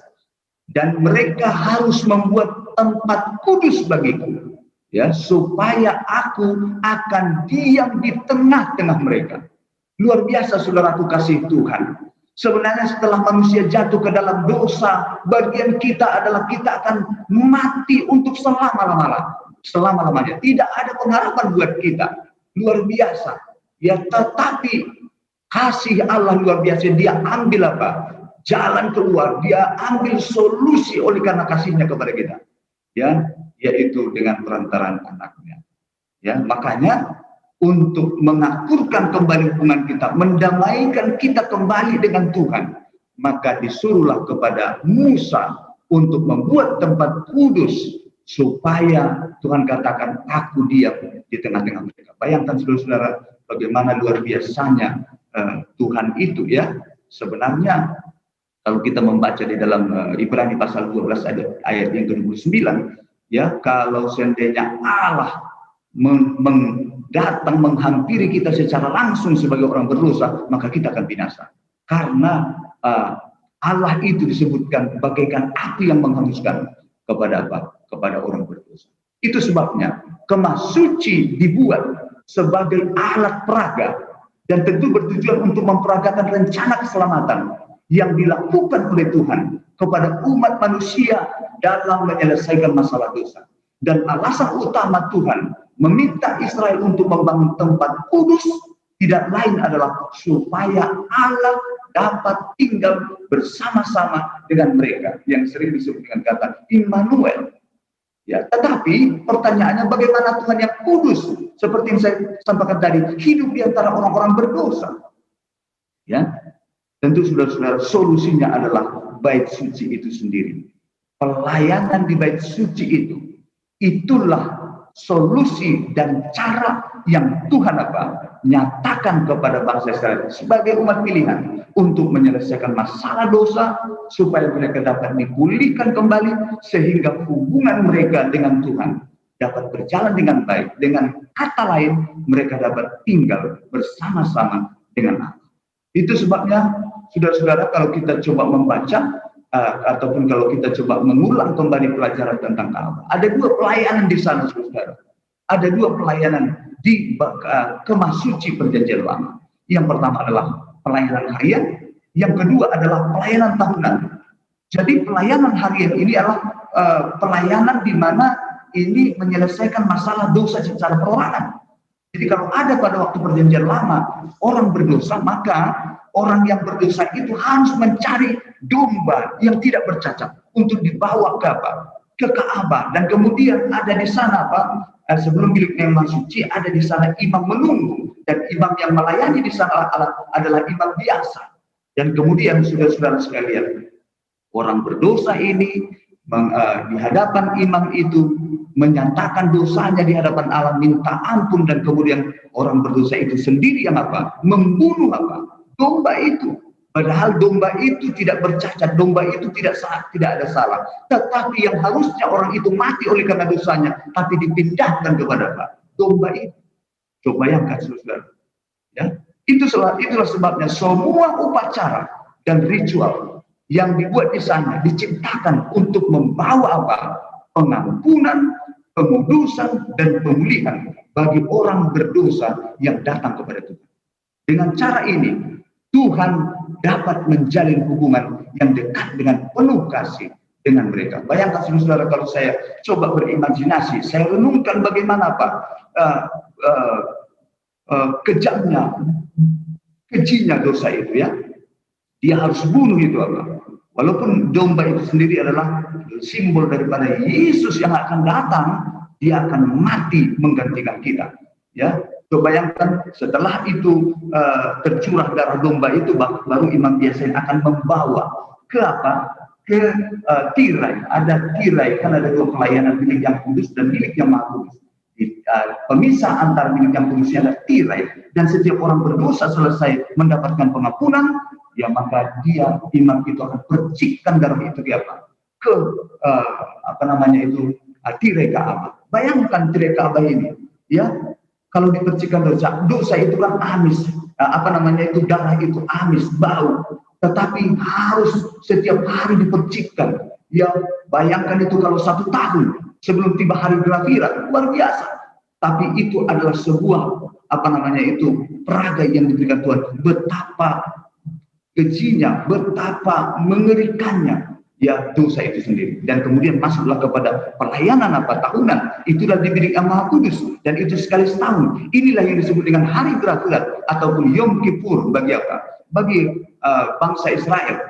dan mereka harus membuat tempat kudus bagiku, ya, supaya aku akan diam di tengah-tengah mereka. Luar biasa saudaraku kasih Tuhan. Sebenarnya setelah manusia jatuh ke dalam dosa, bagian kita adalah kita akan mati untuk selama-lamanya. Tidak ada pengharapan buat kita. Luar biasa. Ya, tetapi kasih Allah luar biasa. Dia ambil apa? Jalan keluar. Dia ambil solusi oleh karena kasihnya kepada kita. Ya, yaitu dengan perantaraan anaknya. Ya, makanya untuk mengakurkan kembali hubungan kita, mendamaikan kita kembali dengan Tuhan, maka disuruhlah kepada Musa untuk membuat tempat kudus supaya Tuhan katakan aku diam di tengah-tengah mereka. Bayangkan saudara-saudara bagaimana luar biasanya Tuhan itu, ya. Sebenarnya kalau kita membaca di dalam Ibrani pasal 12 ayat yang ke-29, ya, kalau seandainya Allah datang menghampiri kita secara langsung sebagai orang berdosa, maka kita akan binasa. Karena Allah itu disebutkan bagaikan api yang menghanguskan kepada apa? Kepada orang berdosa. Itu sebabnya kemas suci dibuat sebagai alat peraga dan tentu bertujuan untuk memperagakan rencana keselamatan yang dilakukan oleh Tuhan kepada umat manusia dalam menyelesaikan masalah dosa. Dan alasan utama Tuhan meminta Israel untuk membangun tempat kudus tidak lain adalah supaya Allah dapat tinggal bersama-sama dengan mereka, yang sering disebut dengan kata Immanuel. Ya, tetapi pertanyaannya bagaimana Tuhan yang kudus seperti yang saya sampaikan tadi hidup di antara orang-orang berdosa? Ya, tentu saudara-saudara solusinya adalah bait suci itu sendiri. Pelayanan di bait suci itulah solusi dan cara yang Tuhan nyatakan kepada bangsa Israel sebagai umat pilihan untuk menyelesaikan masalah dosa supaya mereka dapat dipulihkan kembali sehingga hubungan mereka dengan Tuhan dapat berjalan dengan baik. Dengan kata lain, mereka dapat tinggal bersama-sama dengan Allah. Itu sebabnya saudara-saudara kalau kita coba membaca ataupun kalau kita coba mengulang kembali pelajaran tentang Ka'bah, ada dua pelayanan di sana, saudara. Ada dua pelayanan di kemas suci perjanjian lama. Yang pertama adalah pelayanan harian, yang kedua adalah pelayanan tahunan. Jadi pelayanan harian ini adalah pelayanan di mana ini menyelesaikan masalah dosa secara perorangan. Jadi kalau ada pada waktu perjanjian lama orang berdosa, maka orang yang berdosa itu harus mencari domba yang tidak bercacat untuk dibawa ke Ka'bah, dan kemudian ada di sana sebelum biliknya masuk suci ada di sana imam menunggu, dan imam yang melayani di sana adalah imam biasa. Dan kemudian saudara-saudara sekalian, orang berdosa ini di hadapan imam itu menyatakan dosanya di hadapan Allah, minta ampun, dan kemudian orang berdosa itu sendiri yang membunuh domba itu. Padahal domba itu tidak bercacat, domba itu tidak ada salah. Tetapi yang harusnya orang itu mati oleh karena dosanya, tapi dipindahkan kepada domba itu. Coba bayangkan saudara. Ya, itulah sebabnya semua upacara dan ritual yang dibuat di sana diciptakan untuk membawa pengampunan, pengudusan, dan pemulihan bagi orang berdosa yang datang kepada Tuhan. Dengan cara ini Tuhan dapat menjalin hubungan yang dekat dengan penuh kasih dengan mereka. Bayangkan saudara, kalau saya coba berimajinasi, saya renungkan bagaimana kejamnya, kejinya dosa itu, ya. Dia harus bunuh itu Walaupun domba itu sendiri adalah simbol daripada Yesus yang akan datang, dia akan mati menggantikan kita. Ya, coba bayangkan setelah itu tercurah darah domba itu, baru imam biasa akan membawa ke apa? Ke tirai. Ada tirai, kan ada dua pelayanan, milik yang kudus dan milik yang maha kudus. Pemisah antara milik yang kudusnya adalah tirai, dan setiap orang berdosa selesai mendapatkan pengampunan, ya maka dia, imam itu akan percikkan darah itu ke apa? Ke tirai Ka'bah. Bayangkan tirai Ka'bah ini, ya, kalau dipercikkan dosa itu kan amis, darah itu amis, bau, tetapi harus setiap hari dipercikkan. Ya, bayangkan itu kalau 1 tahun sebelum tiba hari Gelafirat, luar biasa. Tapi itu adalah sebuah peraga yang diberikan Tuhan. Betapa kejinya, betapa mengerikannya ya dosa itu sendiri. Dan kemudian masuklah kepada pelayanan tahunan, itulah diberi yang Maha Kudus, dan itu sekali setahun. Inilah yang disebut dengan hari Gelafirat ataupun Yom Kippur bagi apa? Bagi bangsa Israel,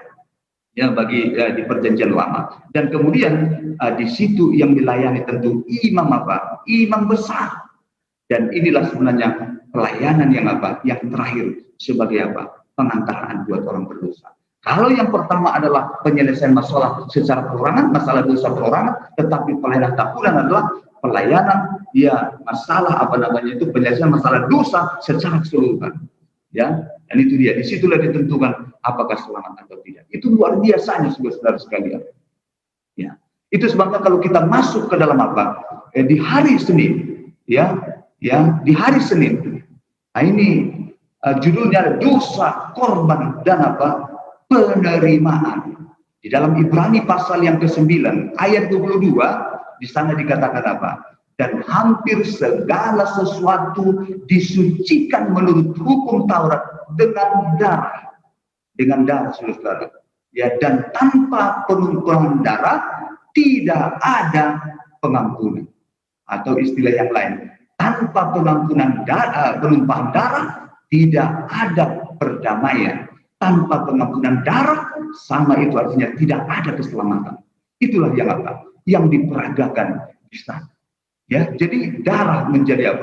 ya, bagi di Perjanjian Lama. Dan kemudian di situ yang dilayani tentu imam imam besar. Dan inilah sebenarnya pelayanan yang terakhir sebagai pengantaraan buat orang berdosa. Kalau yang pertama adalah penyelesaian masalah secara perorangan, masalah dosa perorangan, tetapi pelayanan tahunan adalah pelayanan masalah penyelesaian masalah dosa secara keseluruhan. Ya, dan itu dia, disitulah ditentukan apakah selamat atau tidak. Itu luar biasanya, saudara sekalian. Ya, itu sebabnya kalau kita masuk ke dalam di hari Senin, di hari Senin. Nah, ini judulnya dosa, korban, dan penerimaan. Di dalam Ibrani pasal yang ke-9 ayat 22, di sana dikatakan dan hampir segala sesuatu disucikan menurut hukum Taurat dengan darah, saudara. Ya, dan tanpa penumpahan darah tidak ada pengampunan. Atau istilah yang lain, tanpa penumpahan darah tidak ada perdamaian. Tanpa pengampunan darah, sama itu artinya tidak ada keselamatan. Itulah yang diperagakan di sana. Ya, jadi darah menjadi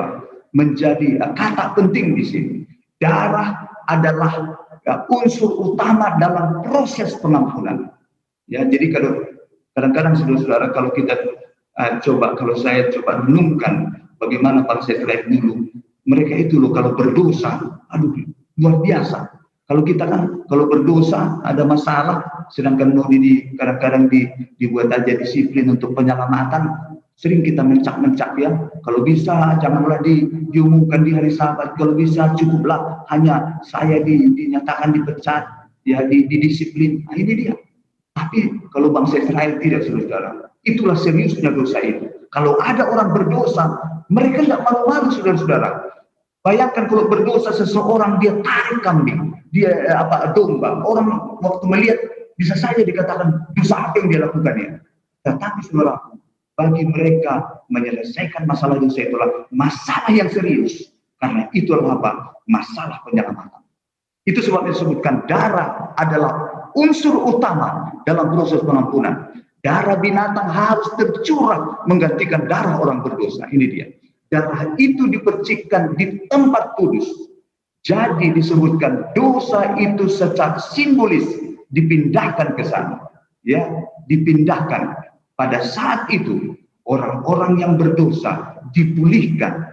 menjadi kata penting di sini. Darah adalah unsur utama dalam proses pengampunan. Ya, jadi kalau kadang-kadang saudara-saudara, kalau kita kalau saya coba renungkan bagaimana bangsa Israel dulu, mereka itu kalau berdosa, luar biasa. Kalau kita kan kalau berdosa ada masalah, sedangkan mau kadang-kadang dibuat aja disiplin untuk penyelamatan. Sering kita mencak-mencak, ya, kalau bisa janganlah diumumkan di hari Sabat, kalau bisa cukuplah hanya saya dinyatakan dipecat, ya, didisiplin. Nah, ini dia. Tapi kalau bangsa Israel tidak, saudara. Itulah seriusnya dosa itu. Kalau ada orang berdosa, mereka tidak malu-malu, saudara-saudara. Bayangkan kalau berdosa seseorang, dia tarik kambing, dia domba. Orang waktu melihat bisa saja dikatakan dosa apa yang dia lakukan, ya. Tetapi saudara, bagi mereka menyelesaikan masalah dosa itulah masalah yang serius, karena itu adalah masalah penyelamatan. Itu sebabnya disebutkan darah adalah unsur utama dalam proses pengampunan. Darah binatang harus tercurah menggantikan darah orang berdosa. Ini dia. Darah itu dipercikkan di tempat kudus. Jadi disebutkan dosa itu secara simbolis dipindahkan ke sana. Ya, dipindahkan. Pada saat itu, orang-orang yang berdosa dipulihkan,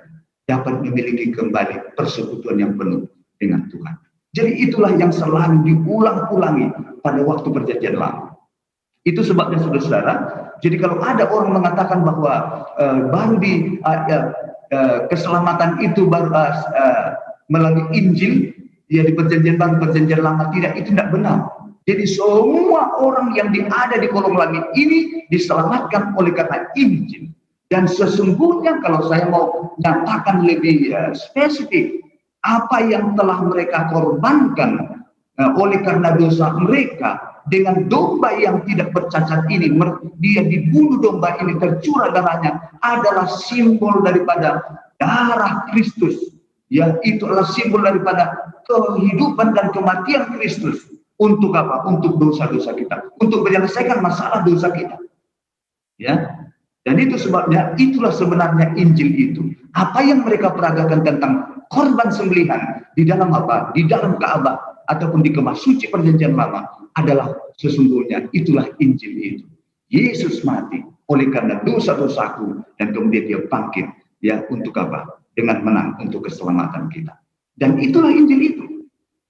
dapat memiliki kembali persekutuan yang penuh dengan Tuhan. Jadi itulah yang selalu diulang-ulangi pada waktu Perjanjian Lama. Itu sebabnya, saudara-saudara, jadi kalau ada orang mengatakan bahwa baru keselamatan itu baru melalui Injil, ya, di Perjanjian Baru, Perjanjian Lama, tidak, itu tidak benar. Jadi semua orang yang ada di kolong langit ini diselamatkan oleh karena Injil. Dan sesungguhnya kalau saya mau nyatakan lebih spesifik, apa yang telah mereka korbankan oleh karena dosa mereka dengan domba yang tidak bercacat ini, dia dibunuh, domba ini tercurah darahnya, adalah simbol daripada darah Kristus. Ya, itu adalah simbol daripada kehidupan dan kematian Kristus. Untuk apa? Untuk dosa-dosa kita, untuk menyelesaikan masalah dosa kita. Ya, dan itu sebabnya itulah sebenarnya Injil itu. Apa yang mereka peragakan tentang korban sembelihan di dalam apa? Di dalam Ka'bah ataupun di kemah suci perjanjian lama adalah sesungguhnya itulah Injil itu. Yesus mati oleh karena dosa-dosaku dan kemudian dia bangkit ya untuk apa? Dengan menang untuk keselamatan kita. Dan itulah Injil itu.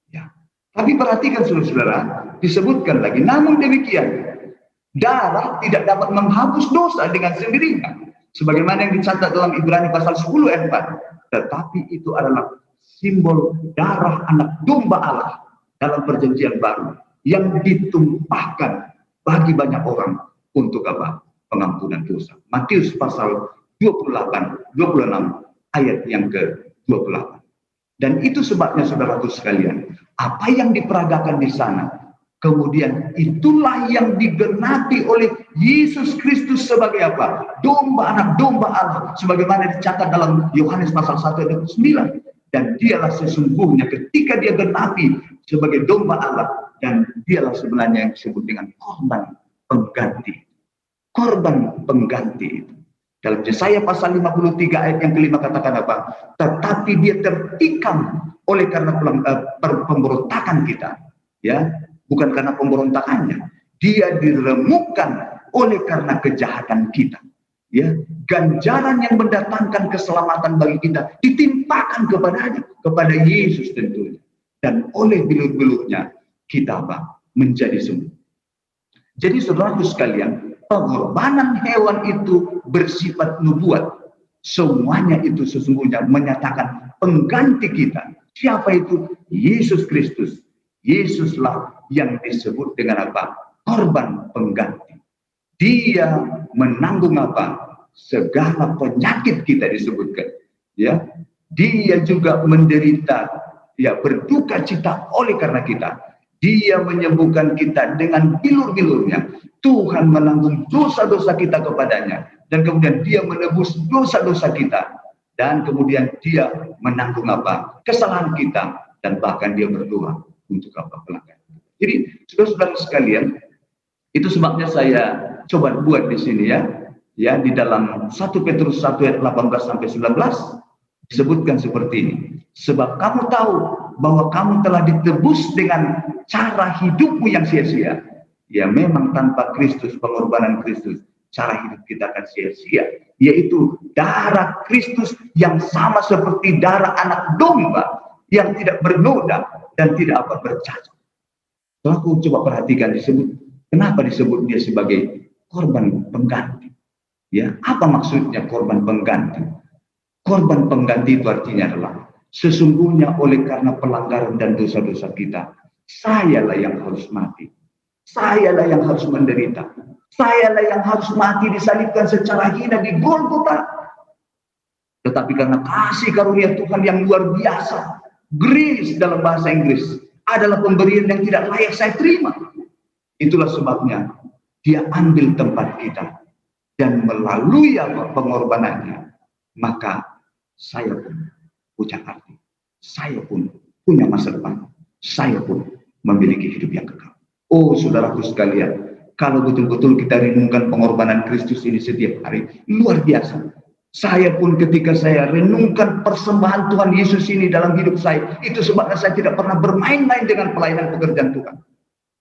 Ya. Tapi perhatikan saudara-saudara, disebutkan lagi, namun demikian darah tidak dapat menghapus dosa dengan sendirinya. Sebagaimana yang dicatat dalam Ibrani pasal 10 ayat 4. Tetapi itu adalah simbol darah anak domba Allah dalam perjanjian baru yang ditumpahkan bagi banyak orang untuk apa? Pengampunan dosa. Matius pasal 28, 26 ayat yang ke-28. Dan itu sebabnya saudaraku sekalian, apa yang diperagakan di sana, kemudian itulah yang digenapi oleh Yesus Kristus sebagai apa? Domba, anak domba Allah, sebagaimana dicatat dalam Yohanes pasal 1 ayat 9. Dan dialah sesungguhnya ketika dia genapi sebagai domba Allah, dan dialah sebenarnya yang disebut dengan korban pengganti. Korban pengganti itu. Dalam Yesaya pasal 53 ayat yang kelima katakan apa? Tetapi dia tertikam oleh karena pemberontakan kita. Ya, bukan karena pemberontakannya. Dia diremukkan oleh karena kejahatan kita. Ya, ganjaran yang mendatangkan keselamatan bagi kita ditimpakan kepadanya, kepada Yesus tentunya. Dan oleh bilur-bilurnya kita apa? Menjadi sembuh. Jadi saudaraku sekalian, pengorbanan hewan itu bersifat nubuat. Semuanya itu sesungguhnya menyatakan pengganti kita. Siapa itu? Yesus Kristus. Yesuslah yang disebut dengan apa? Korban pengganti. Dia menanggung apa? Segala penyakit kita disebutkan. Ya, dia juga menderita, ya berduka cita oleh karena kita. Dia menyembuhkan kita dengan bilur-bilurnya. Tuhan menanggung dosa-dosa kita kepadanya. Dan kemudian dia menebus dosa-dosa kita. Dan kemudian dia menanggung apa? Kesalahan kita. Dan bahkan dia berdoa untuk apa? Pelanggan. Jadi saudara-saudara sekalian, itu sebabnya saya coba buat di sini ya. Ya, di dalam 1 Petrus 1 ayat 18 sampai 19 disebutkan seperti ini. Sebab kamu tahu bahwa kamu telah ditebus dengan cara hidupmu yang sia-sia. Ya memang tanpa Kristus, pengorbanan Kristus, cara hidup kita akan sia-sia. Yaitu darah Kristus yang sama seperti darah anak domba yang tidak bernoda dan tidak apa bercacat. Setelah aku coba perhatikan disebut, kenapa disebut dia sebagai korban pengganti? Ya, apa maksudnya korban pengganti? Korban pengganti itu artinya adalah sesungguhnya oleh karena pelanggaran dan dosa-dosa kita, sayalah yang harus mati. Sayalah yang harus menderita. Sayalah yang harus mati disalibkan secara hina di Golgota. Tetapi karena kasih karunia Tuhan yang luar biasa, grace dalam bahasa Inggris adalah pemberian yang tidak layak saya terima. Itulah sebabnya dia ambil tempat kita. Dan melalui apa pengorbanannya, maka saya pun punya arti. Saya pun punya masa depan. Saya pun memiliki hidup yang kekal. Oh saudaraku sekalian, kalau betul-betul kita renungkan pengorbanan Kristus ini setiap hari, luar biasa. Saya pun ketika saya renungkan persembahan Tuhan Yesus ini dalam hidup saya, itu sebabnya saya tidak pernah bermain-main dengan pelayanan pekerjaan Tuhan.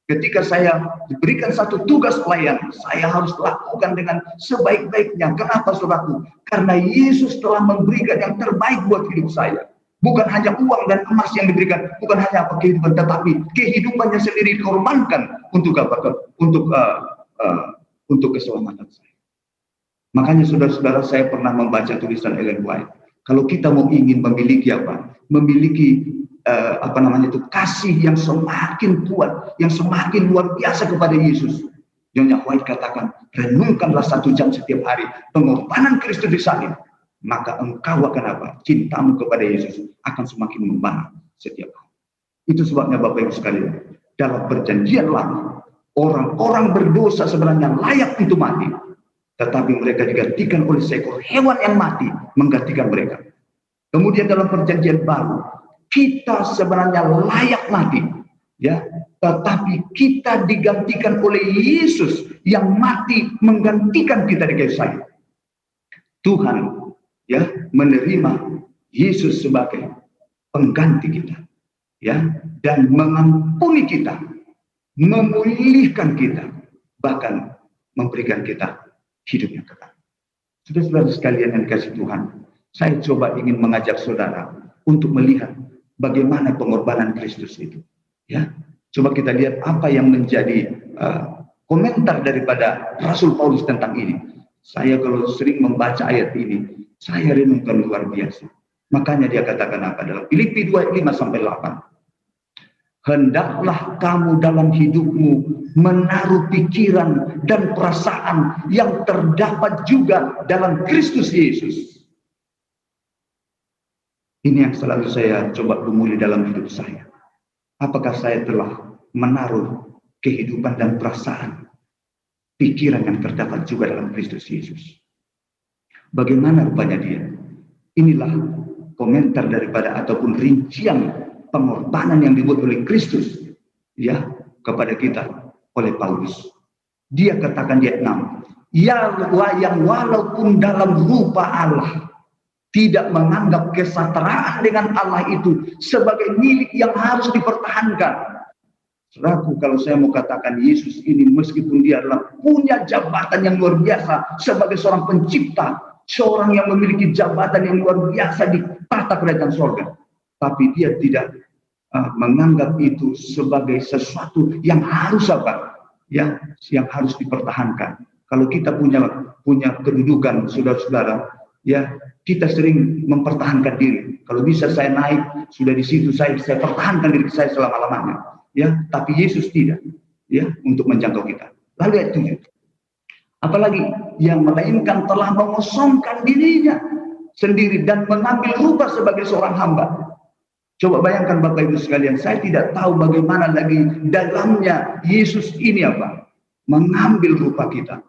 Ketika saya diberikan satu tugas pelayanan, saya harus lakukan dengan sebaik-baiknya. Kenapa saudaraku? Karena Yesus telah memberikan yang terbaik buat hidup saya. Bukan hanya uang dan emas yang diberikan, bukan hanya apa kehidupan, tetapi kehidupannya sendiri dikorbankan untuk apa? Untuk keselamatan saya. Makanya saudara-saudara, saya pernah membaca tulisan Ellen White. Kalau kita mau ingin memiliki apa? Memiliki kasih yang semakin kuat, yang semakin luar biasa kepada Yesus. Nyonya White katakan, renungkanlah 1 jam setiap hari pengorbanan Kristus di salib, maka engkau akan apa? Cintamu kepada Yesus akan semakin membara setiap hari. Itu sebabnya Bapak Ibu sekalian, dalam perjanjian lama, orang-orang berdosa sebenarnya layak untuk mati, tetapi mereka digantikan oleh seekor hewan yang mati menggantikan mereka. Kemudian dalam perjanjian baru, kita sebenarnya layak mati, ya, tetapi kita digantikan oleh Yesus yang mati menggantikan kita di kayu salib. Tuhan, ya, menerima Yesus sebagai pengganti kita, ya, dan mengampuni kita, memulihkan kita, bahkan memberikan kita hidup yang kekal. Saudara-saudara sekalian yang dikasihi Tuhan, saya coba ingin mengajak saudara untuk melihat bagaimana pengorbanan Kristus itu. Ya, coba kita lihat apa yang menjadi komentar daripada Rasul Paulus tentang ini. Saya kalau sering membaca ayat ini, saya renungkan luar biasa. Makanya dia katakan apa dalam Filipi 2:5-8. Hendaklah kamu dalam hidupmu menaruh pikiran dan perasaan yang terdapat juga dalam Kristus Yesus. Ini yang selalu saya coba gumuli dalam hidup saya. Apakah saya telah menaruh kehidupan dan perasaan, pikiran yang terdapat juga dalam Kristus Yesus? Bagaimana rupanya dia? Inilah komentar daripada ataupun rincian pengorbanan yang dibuat oleh Kristus, ya, kepada kita oleh Paulus. Dia katakan di ayat 6, yang walaupun dalam rupa Allah tidak menganggap kesetaraan dengan Allah itu sebagai milik yang harus dipertahankan. Saudaraku, kalau saya mau katakan Yesus ini meskipun dia adalah punya jabatan yang luar biasa sebagai seorang pencipta, seorang yang memiliki jabatan yang luar biasa di tahta kerajaan surga, tapi dia tidak menganggap itu sebagai sesuatu yang harus apa? Yang harus dipertahankan. Kalau kita punya kedudukan, saudara-saudara, ya, kita sering mempertahankan diri. Kalau bisa saya naik, sudah di situ saya pertahankan diri saya selama-lamanya. Ya, tapi Yesus tidak, ya, untuk menjangkau kita. Lalu ayat 7. Apalagi yang melainkan telah mengosongkan dirinya sendiri dan mengambil rupa sebagai seorang hamba. Coba bayangkan Bapak Ibu sekalian, saya tidak tahu bagaimana lagi dalamnya Yesus ini apa? Mengambil rupa kita.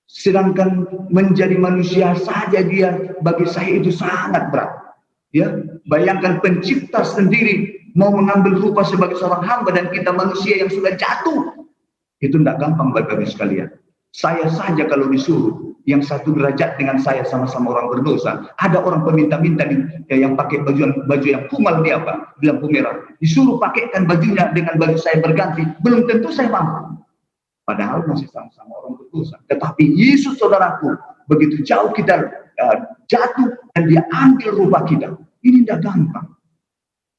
Sedangkan menjadi manusia saja dia bagi saya itu sangat berat. Ya, bayangkan pencipta sendiri mau mengambil rupa sebagai seorang hamba dan kita manusia yang sudah jatuh. Itu tidak gampang Bapak Ibu sekalian. Saya saja kalau disuruh yang satu derajat dengan saya sama-sama orang berdosa, ada orang peminta-minta yang pakai baju yang kumal dia apa? Di lampu merah. Disuruh pakaikan bajunya dengan baju saya berganti, belum tentu saya mampu. Padahal masih sama-sama orang berdosa. Tetapi Yesus saudaraku, begitu jauh kita jatuh dan dia ambil rupa kita. Ini tidak gampang.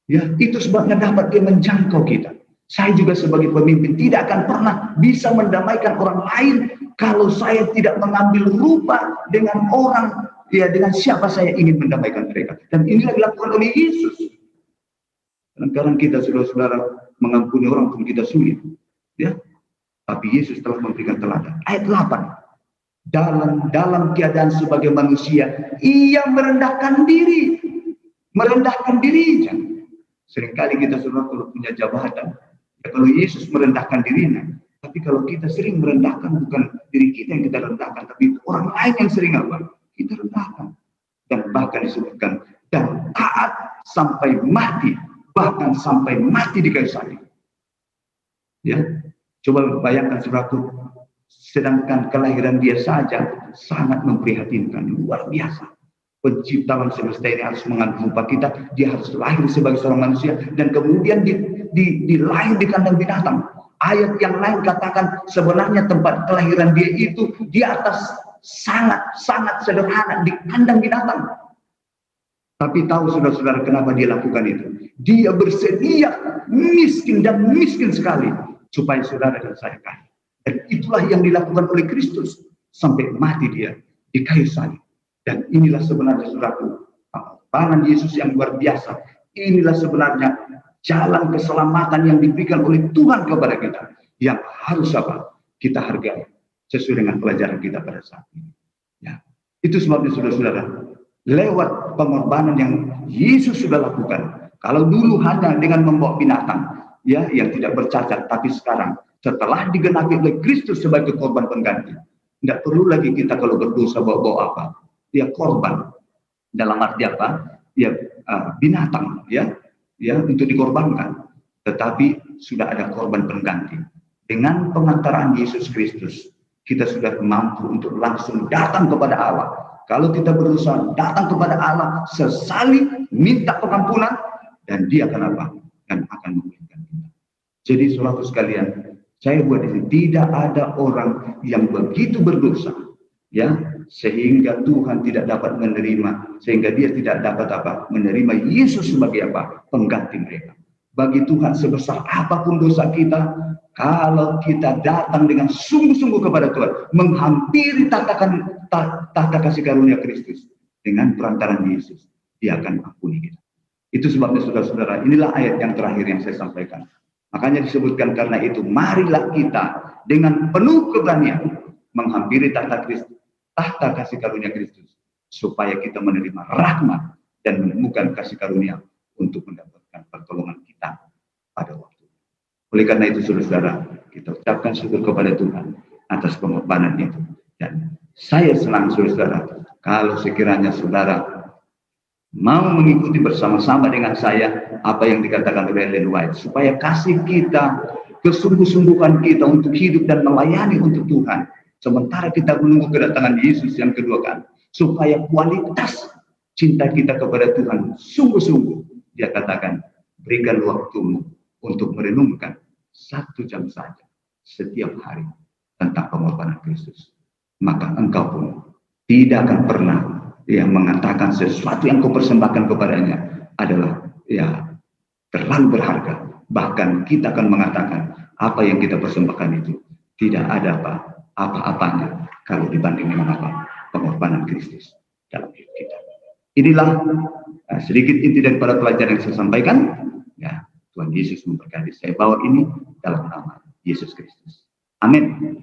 Ya, itu sebabnya dapat dia menjangkau kita. Saya juga sebagai pemimpin tidak akan pernah bisa mendamaikan orang lain kalau saya tidak mengambil rupa dengan orang, ya, dengan siapa saya ingin mendamaikan mereka. Dan inilah dilakukan oleh Yesus. Kadang-kadang kita saudara-saudara mengampuni orang pun kita sulit, ya. Tapi Yesus telah memberikan teladan. Ayat 8. Dalam keadaan sebagai manusia, ia merendahkan diri, merendahkan dirinya. Seringkali kita saudara kalau punya jabatan, ya, kalau Yesus merendahkan dirinya, tapi kalau kita sering merendahkan bukan diri kita yang kita rendahkan, tapi orang lain yang sering apa? Kita rendahkan. Dan bahkan disebutkan, dan taat sampai mati, bahkan sampai mati di kayu salib. Ya, coba bayangkan saudaraku, sedangkan kelahiran dia saja sangat memprihatinkan, luar biasa. Penciptaan semesta ini harus mengambil rupa kita, dia harus lahir sebagai seorang manusia, dan kemudian dilahir di kandang binatang. Ayat yang lain katakan sebenarnya tempat kelahiran dia itu di atas sangat sederhana di kandang binatang. Tapi tahu saudara-saudara kenapa dia lakukan itu? Dia bersedia miskin dan miskin sekali supaya saudara dan saya kaya. Dan itulah yang dilakukan oleh Kristus sampai mati dia di kayu salib. Dan inilah sebenarnya saudaraku, pengorbanan Yesus yang luar biasa. Inilah sebenarnya jalan keselamatan yang diberikan oleh Tuhan kepada kita, yang harus apa? Kita hargai sesuai dengan pelajaran kita pada saat ini. Ya, itu sebabnya saudara-saudara, lewat pengorbanan yang Yesus sudah lakukan. Kalau dulu hanya dengan membawa binatang, ya, yang tidak bercacat, tapi sekarang setelah digenapi oleh Kristus sebagai korban pengganti, tidak perlu lagi kita kalau berdosa bawa apa? Ya, korban. Dalam arti apa? Ya, binatang, ya, untuk dikorbankan. Tetapi sudah ada korban pengganti. Dengan pengantaran Yesus Kristus, kita sudah mampu untuk langsung datang kepada Allah. Kalau kita berusaha datang kepada Allah, sesali minta pengampunan, dan Dia akan apa? Dan akan memulihkan kita. Jadi saudara sekalian, saya buat ini tidak ada orang yang begitu berdosa, ya, sehingga Tuhan tidak dapat menerima, sehingga dia tidak dapat apa? Menerima Yesus sebagai apa? Pengganti mereka. Bagi Tuhan sebesar apapun dosa kita, kalau kita datang dengan sungguh-sungguh kepada Tuhan, menghampiri tahta kasih karunia Kristus dengan perantaran Yesus, Dia akan ampuni kita. Itu sebabnya saudara-saudara, inilah ayat yang terakhir yang saya sampaikan. Makanya disebutkan karena itu, marilah kita dengan penuh keberanian menghampiri tahta kasih karunia Kristus, supaya kita menerima rahmat dan menemukan kasih karunia untuk mendapatkan pertolongan kita pada waktu. Oleh karena itu, saudara-saudara, kita ucapkan syukur kepada Tuhan atas pengorbanan itu. Dan saya senang, saudara-saudara, kalau sekiranya saudara mau mengikuti bersama-sama dengan saya apa yang dikatakan oleh Ellen White, supaya kasih kita, kesungguh-sungguhan kita untuk hidup dan melayani untuk Tuhan, sementara kita menunggu kedatangan Yesus yang kedua kali, supaya kualitas cinta kita kepada Tuhan sungguh-sungguh. Dia katakan, berikan waktumu untuk merenungkan 1 jam saja setiap hari tentang pengorbanan Kristus, maka engkau pun tidak akan pernah yang mengatakan sesuatu yang kau persembahkan kepadanya adalah terlalu berharga. Bahkan kita akan mengatakan apa yang kita persembahkan itu tidak ada apa-apanya kalau dibanding dengan pengorbanan Kristus dalam hidup kita. Inilah sedikit inti daripada pelajaran yang saya sampaikan. Ya, Tuhan Yesus memberkati. Saya bawa ini dalam nama Yesus Kristus. Amin.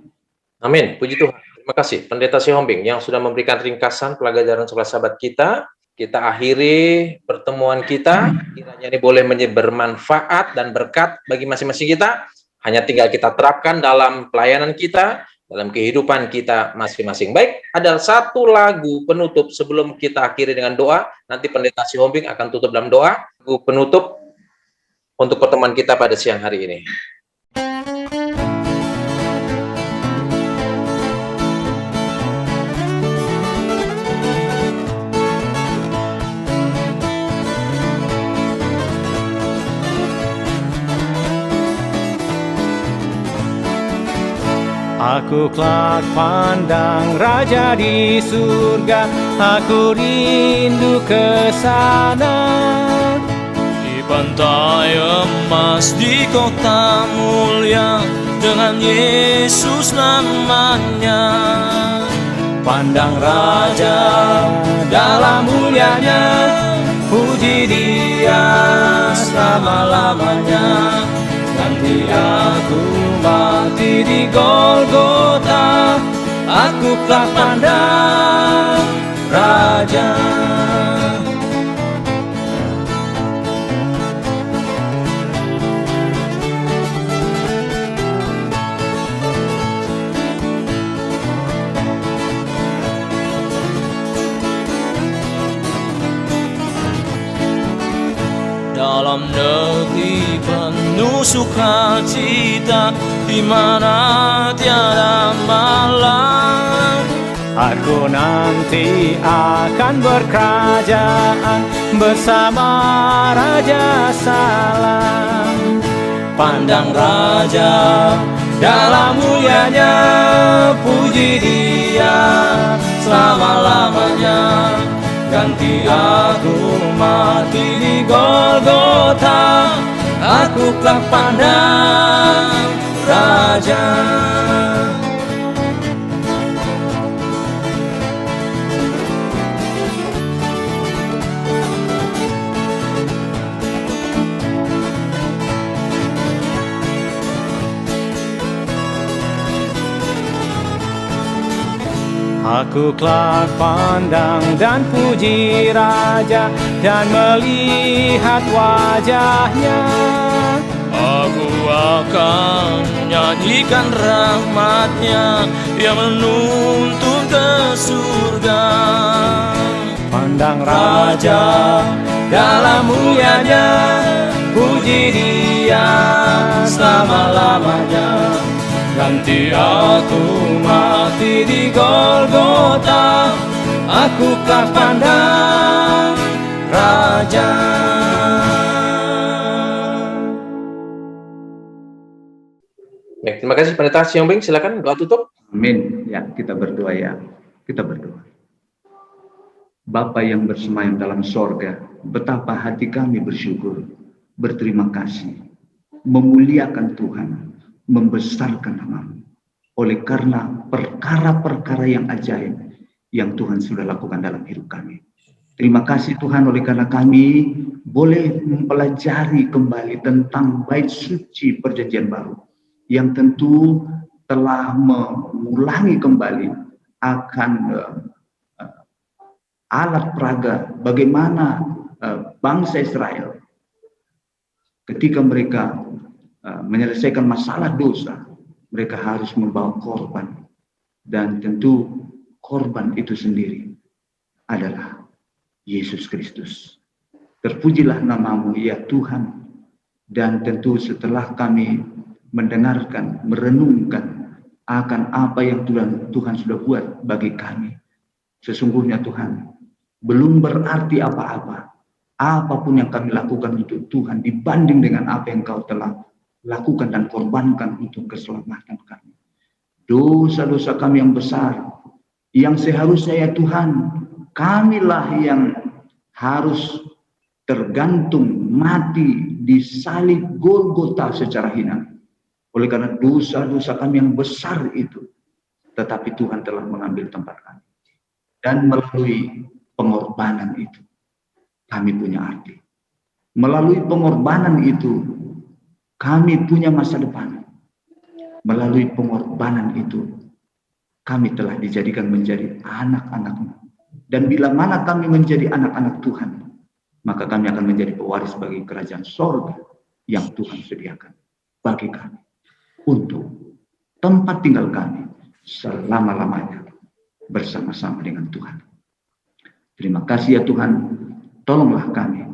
Amin. Puji Tuhan. Terima kasih Pendeta Sihombing yang sudah memberikan ringkasan pelajaran 11 sahabat kita. Kita akhiri pertemuan kita. Kiranya ini boleh bermanfaat dan berkat bagi masing-masing kita. Hanya tinggal kita terapkan dalam pelayanan kita, dalam kehidupan kita masing-masing. Baik, ada satu lagu penutup sebelum kita akhiri dengan doa. Nanti Pendeta Sihombing akan tutup dalam doa. Lagu penutup untuk pertemuan kita pada siang hari ini. Aku kelak pandang Raja di surga, aku rindu ke sana. Di pantai emas di kota mulia, dengan Yesus namanya. Pandang Raja dalam mulianya, puji Dia selama-lamanya. Nanti aku mati di Golgota, aku kelak pandang Raja. Dalam negeri penuh sukacita, di mana tiada malam, aku nanti akan berkerajaan bersama Raja Salam. Pandang Raja dalam mulianya, puji Dia selama-lamanya. Ganti aku mati di Golgota, aku kelak pandang Raja. Aku kelak pandang dan puji Raja, dan melihat wajahnya. Aku akan nyanyikan rahmat-Nya yang menuntun ke surga. Pandang Raja dalam mulianya, puji Dia selama-lamanya. Ganti aku mati di Golgota, aku kelak pandang Raja. kasih Pendeta Siombing, silakan doa tutup. Amin. Ya, kita berdoa ya. Kita berdoa. Bapa yang bersemayam dalam sorga, betapa hati kami bersyukur, berterima kasih, memuliakan Tuhan, membesarkan nama-Mu. Oleh karena perkara-perkara yang ajaib yang Tuhan sudah lakukan dalam hidup kami. Terima kasih Tuhan oleh karena kami boleh mempelajari kembali tentang bait suci perjanjian baru yang tentu telah mengulangi kembali akan alat peraga bagaimana bangsa Israel ketika mereka menyelesaikan masalah dosa, mereka harus membawa korban, dan tentu korban itu sendiri adalah Yesus Kristus. Terpujilah nama-Mu ya Tuhan. Dan tentu setelah kami mendengarkan, merenungkan akan apa yang Tuhan sudah buat bagi kami, sesungguhnya Tuhan belum berarti apa-apa. Apapun yang kami lakukan untuk Tuhan dibanding dengan apa yang Kau telah lakukan dan korbankan untuk keselamatan kami. Dosa-dosa kami yang besar, yang seharusnya ya Tuhan, kamilah yang harus tergantung mati di salib Golgota secara hina. Oleh karena dosa-dosa kami yang besar itu, tetapi Tuhan telah mengambil tempat kami. Dan melalui pengorbanan itu, kami punya arti. Melalui pengorbanan itu, kami punya masa depan. Melalui pengorbanan itu, kami telah dijadikan menjadi anak-anak-Mu. Dan bila mana kami menjadi anak-anak Tuhan, maka kami akan menjadi pewaris bagi kerajaan sorga yang Tuhan sediakan bagi kami untuk tempat tinggal kami selama-lamanya bersama-sama dengan Tuhan. Terima kasih ya Tuhan, tolonglah kami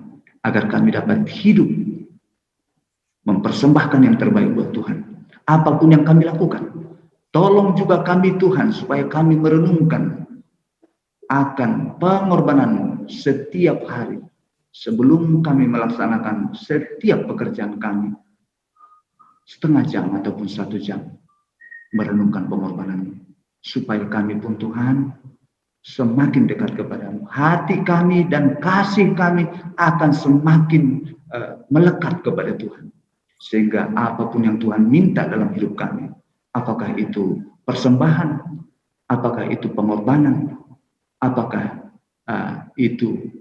agar kami dapat hidup mempersembahkan yang terbaik buat Tuhan. Apapun yang kami lakukan, tolong juga kami Tuhan supaya kami merenungkan akan pengorbanan-Mu setiap hari sebelum kami melaksanakan setiap pekerjaan kami, setengah jam ataupun 1 jam merenungkan pengorbanan-Mu, supaya kami pun Tuhan semakin dekat kepada-Mu. Hati kami dan kasih kami akan semakin melekat kepada Tuhan, sehingga apapun yang Tuhan minta dalam hidup kami, apakah itu persembahan, apakah itu pengorbanan, apakah itu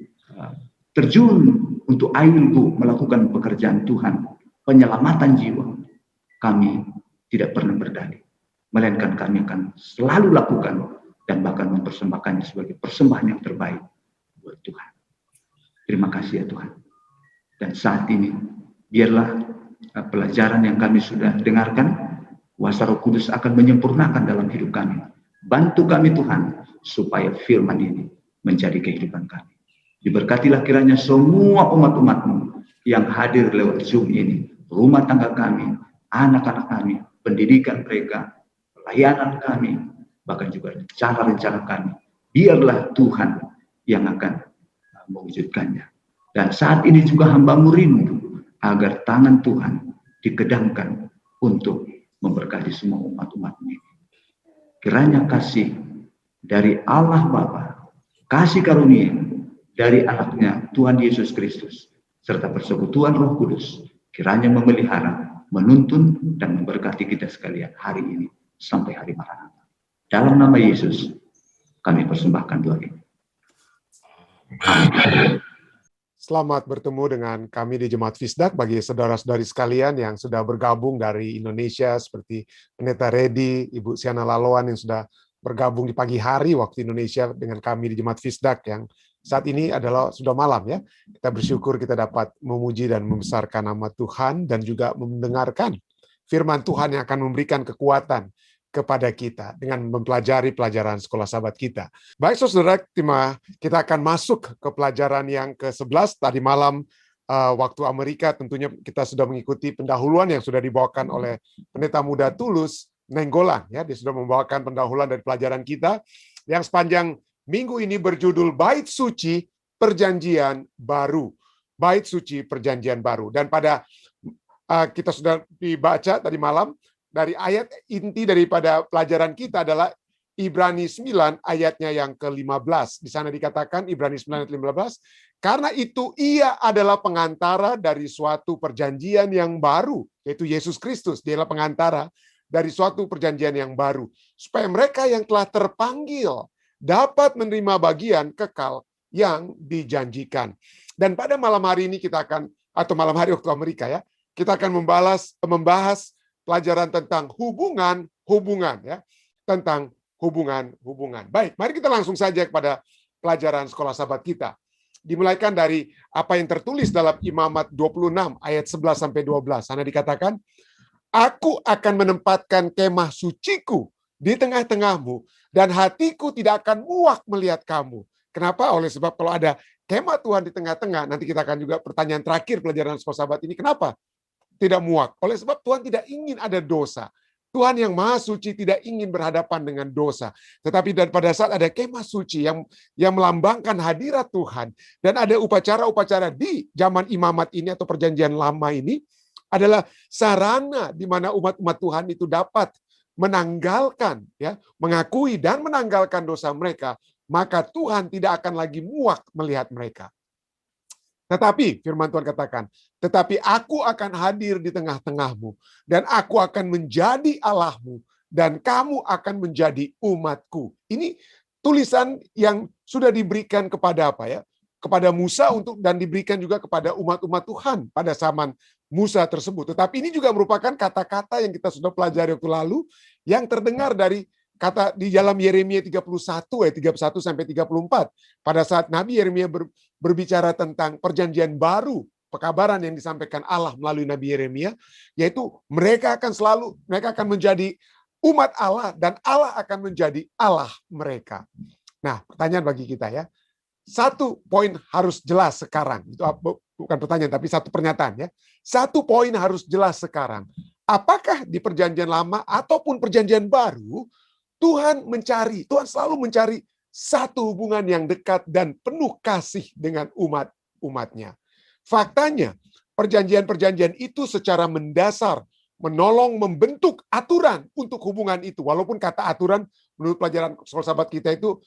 terjun untuk ailgu melakukan pekerjaan Tuhan, penyelamatan jiwa, kami tidak pernah berdalih, melainkan kami akan selalu lakukan dan bahkan mempersembahkannya sebagai persembahan yang terbaik buat Tuhan. Terima kasih ya Tuhan. Dan saat ini biarlah pelajaran yang kami sudah dengarkan, kuasa Roh Kudus akan menyempurnakan dalam hidup kami. Bantu kami Tuhan supaya firman ini menjadi kehidupan kami. Diberkatilah kiranya semua umat-umat-Mu yang hadir lewat Zoom ini, rumah tangga kami, anak-anak kami, pendidikan mereka, pelayanan kami, bahkan juga rencana-rencana kami. Biarlah Tuhan yang akan mewujudkannya. Dan saat ini juga hamba-Mu rindu agar tangan Tuhan dikedangkan untuk memberkati semua umat-umat-Mu ini. Kiranya kasih dari Allah Bapa, kasih karunia dari anaknya Tuhan Yesus Kristus, serta persekutuan Roh Kudus, kiranya memelihara, menuntun, dan memberkati kita sekalian hari ini sampai hari Maranatha. Dalam nama Yesus, kami persembahkan doa ini. Selamat bertemu dengan kami di Jemaat Fisdak. Bagi saudara-saudari sekalian yang sudah bergabung dari Indonesia, seperti Pendeta Redi, Ibu Siana Laloan yang sudah bergabung di pagi hari waktu Indonesia dengan kami di Jemaat Fisdak, yang saat ini adalah sudah malam ya. Kita bersyukur kita dapat memuji dan membesarkan nama Tuhan dan juga mendengarkan firman Tuhan yang akan memberikan kekuatan kepada kita dengan mempelajari pelajaran sekolah sahabat kita. Baik saudara, kita akan masuk ke pelajaran yang ke-11 tadi malam waktu Amerika. Tentunya kita sudah mengikuti pendahuluan yang sudah dibawakan oleh Pendeta Muda Tulus Nenggolan ya. Dia sudah membawakan pendahuluan dari pelajaran kita yang sepanjang minggu ini berjudul Bait Suci Perjanjian Baru. Bait Suci Perjanjian Baru. Dan pada kita sudah dibaca tadi malam dari ayat inti daripada pelajaran kita adalah Ibrani 9 ayatnya yang ke-15. Di sana dikatakan Ibrani 9 ayat 15, karena itu ia adalah pengantara dari suatu perjanjian yang baru, yaitu Yesus Kristus. Dia adalah pengantara dari suatu perjanjian yang baru, supaya mereka yang telah terpanggil dapat menerima bagian kekal yang dijanjikan. Dan pada malam hari ini kita akan, atau malam hari waktu Amerika ya, kita akan membahas pelajaran tentang hubungan ya, tentang hubungan. Baik, mari kita langsung saja kepada pelajaran sekolah sahabat kita. Dimulaikan dari apa yang tertulis dalam Imamat 26 ayat 11 sampai 12. Sana dikatakan, aku akan menempatkan kemah suciku di tengah-tengahmu, dan hatiku tidak akan muak melihat kamu. Kenapa? Oleh sebab kalau ada kemah Tuhan di tengah-tengah, nanti kita akan juga pertanyaan terakhir pelajaran sekolah sahabat ini, kenapa tidak muak? Oleh sebab Tuhan tidak ingin ada dosa. Tuhan yang Maha Suci tidak ingin berhadapan dengan dosa. Tetapi dan pada saat ada kemah suci yang melambangkan hadirat Tuhan, dan ada upacara-upacara di zaman imamat ini atau perjanjian lama ini, adalah sarana di mana umat-umat Tuhan itu dapat menanggalkan, ya, mengakui dan menanggalkan dosa mereka, maka Tuhan tidak akan lagi muak melihat mereka. Tetapi firman Tuhan katakan, tetapi aku akan hadir di tengah-tengahmu, dan aku akan menjadi Allahmu, dan kamu akan menjadi umatku. Ini tulisan yang sudah diberikan kepada apa ya? Kepada Musa dan diberikan juga kepada umat-umat Tuhan pada zaman Musa tersebut. Tetapi ini juga merupakan kata-kata yang kita sudah pelajari waktu lalu, yang terdengar dari kata di dalam Yeremia 31 ayat 31 sampai 34. Pada saat Nabi Yeremia berbicara tentang perjanjian baru, pekabaran yang disampaikan Allah melalui Nabi Yeremia, yaitu mereka akan menjadi umat Allah, dan Allah akan menjadi Allah mereka. Nah, pertanyaan bagi kita ya. Satu poin harus jelas sekarang. Itu bukan pertanyaan, tapi satu pernyataan ya. Satu poin harus jelas sekarang. Apakah di perjanjian lama ataupun perjanjian baru, Tuhan selalu mencari satu hubungan yang dekat dan penuh kasih dengan umat-umatnya. Faktanya, perjanjian-perjanjian itu secara mendasar menolong membentuk aturan untuk hubungan itu. Walaupun kata aturan menurut pelajaran sekolah sahabat kita itu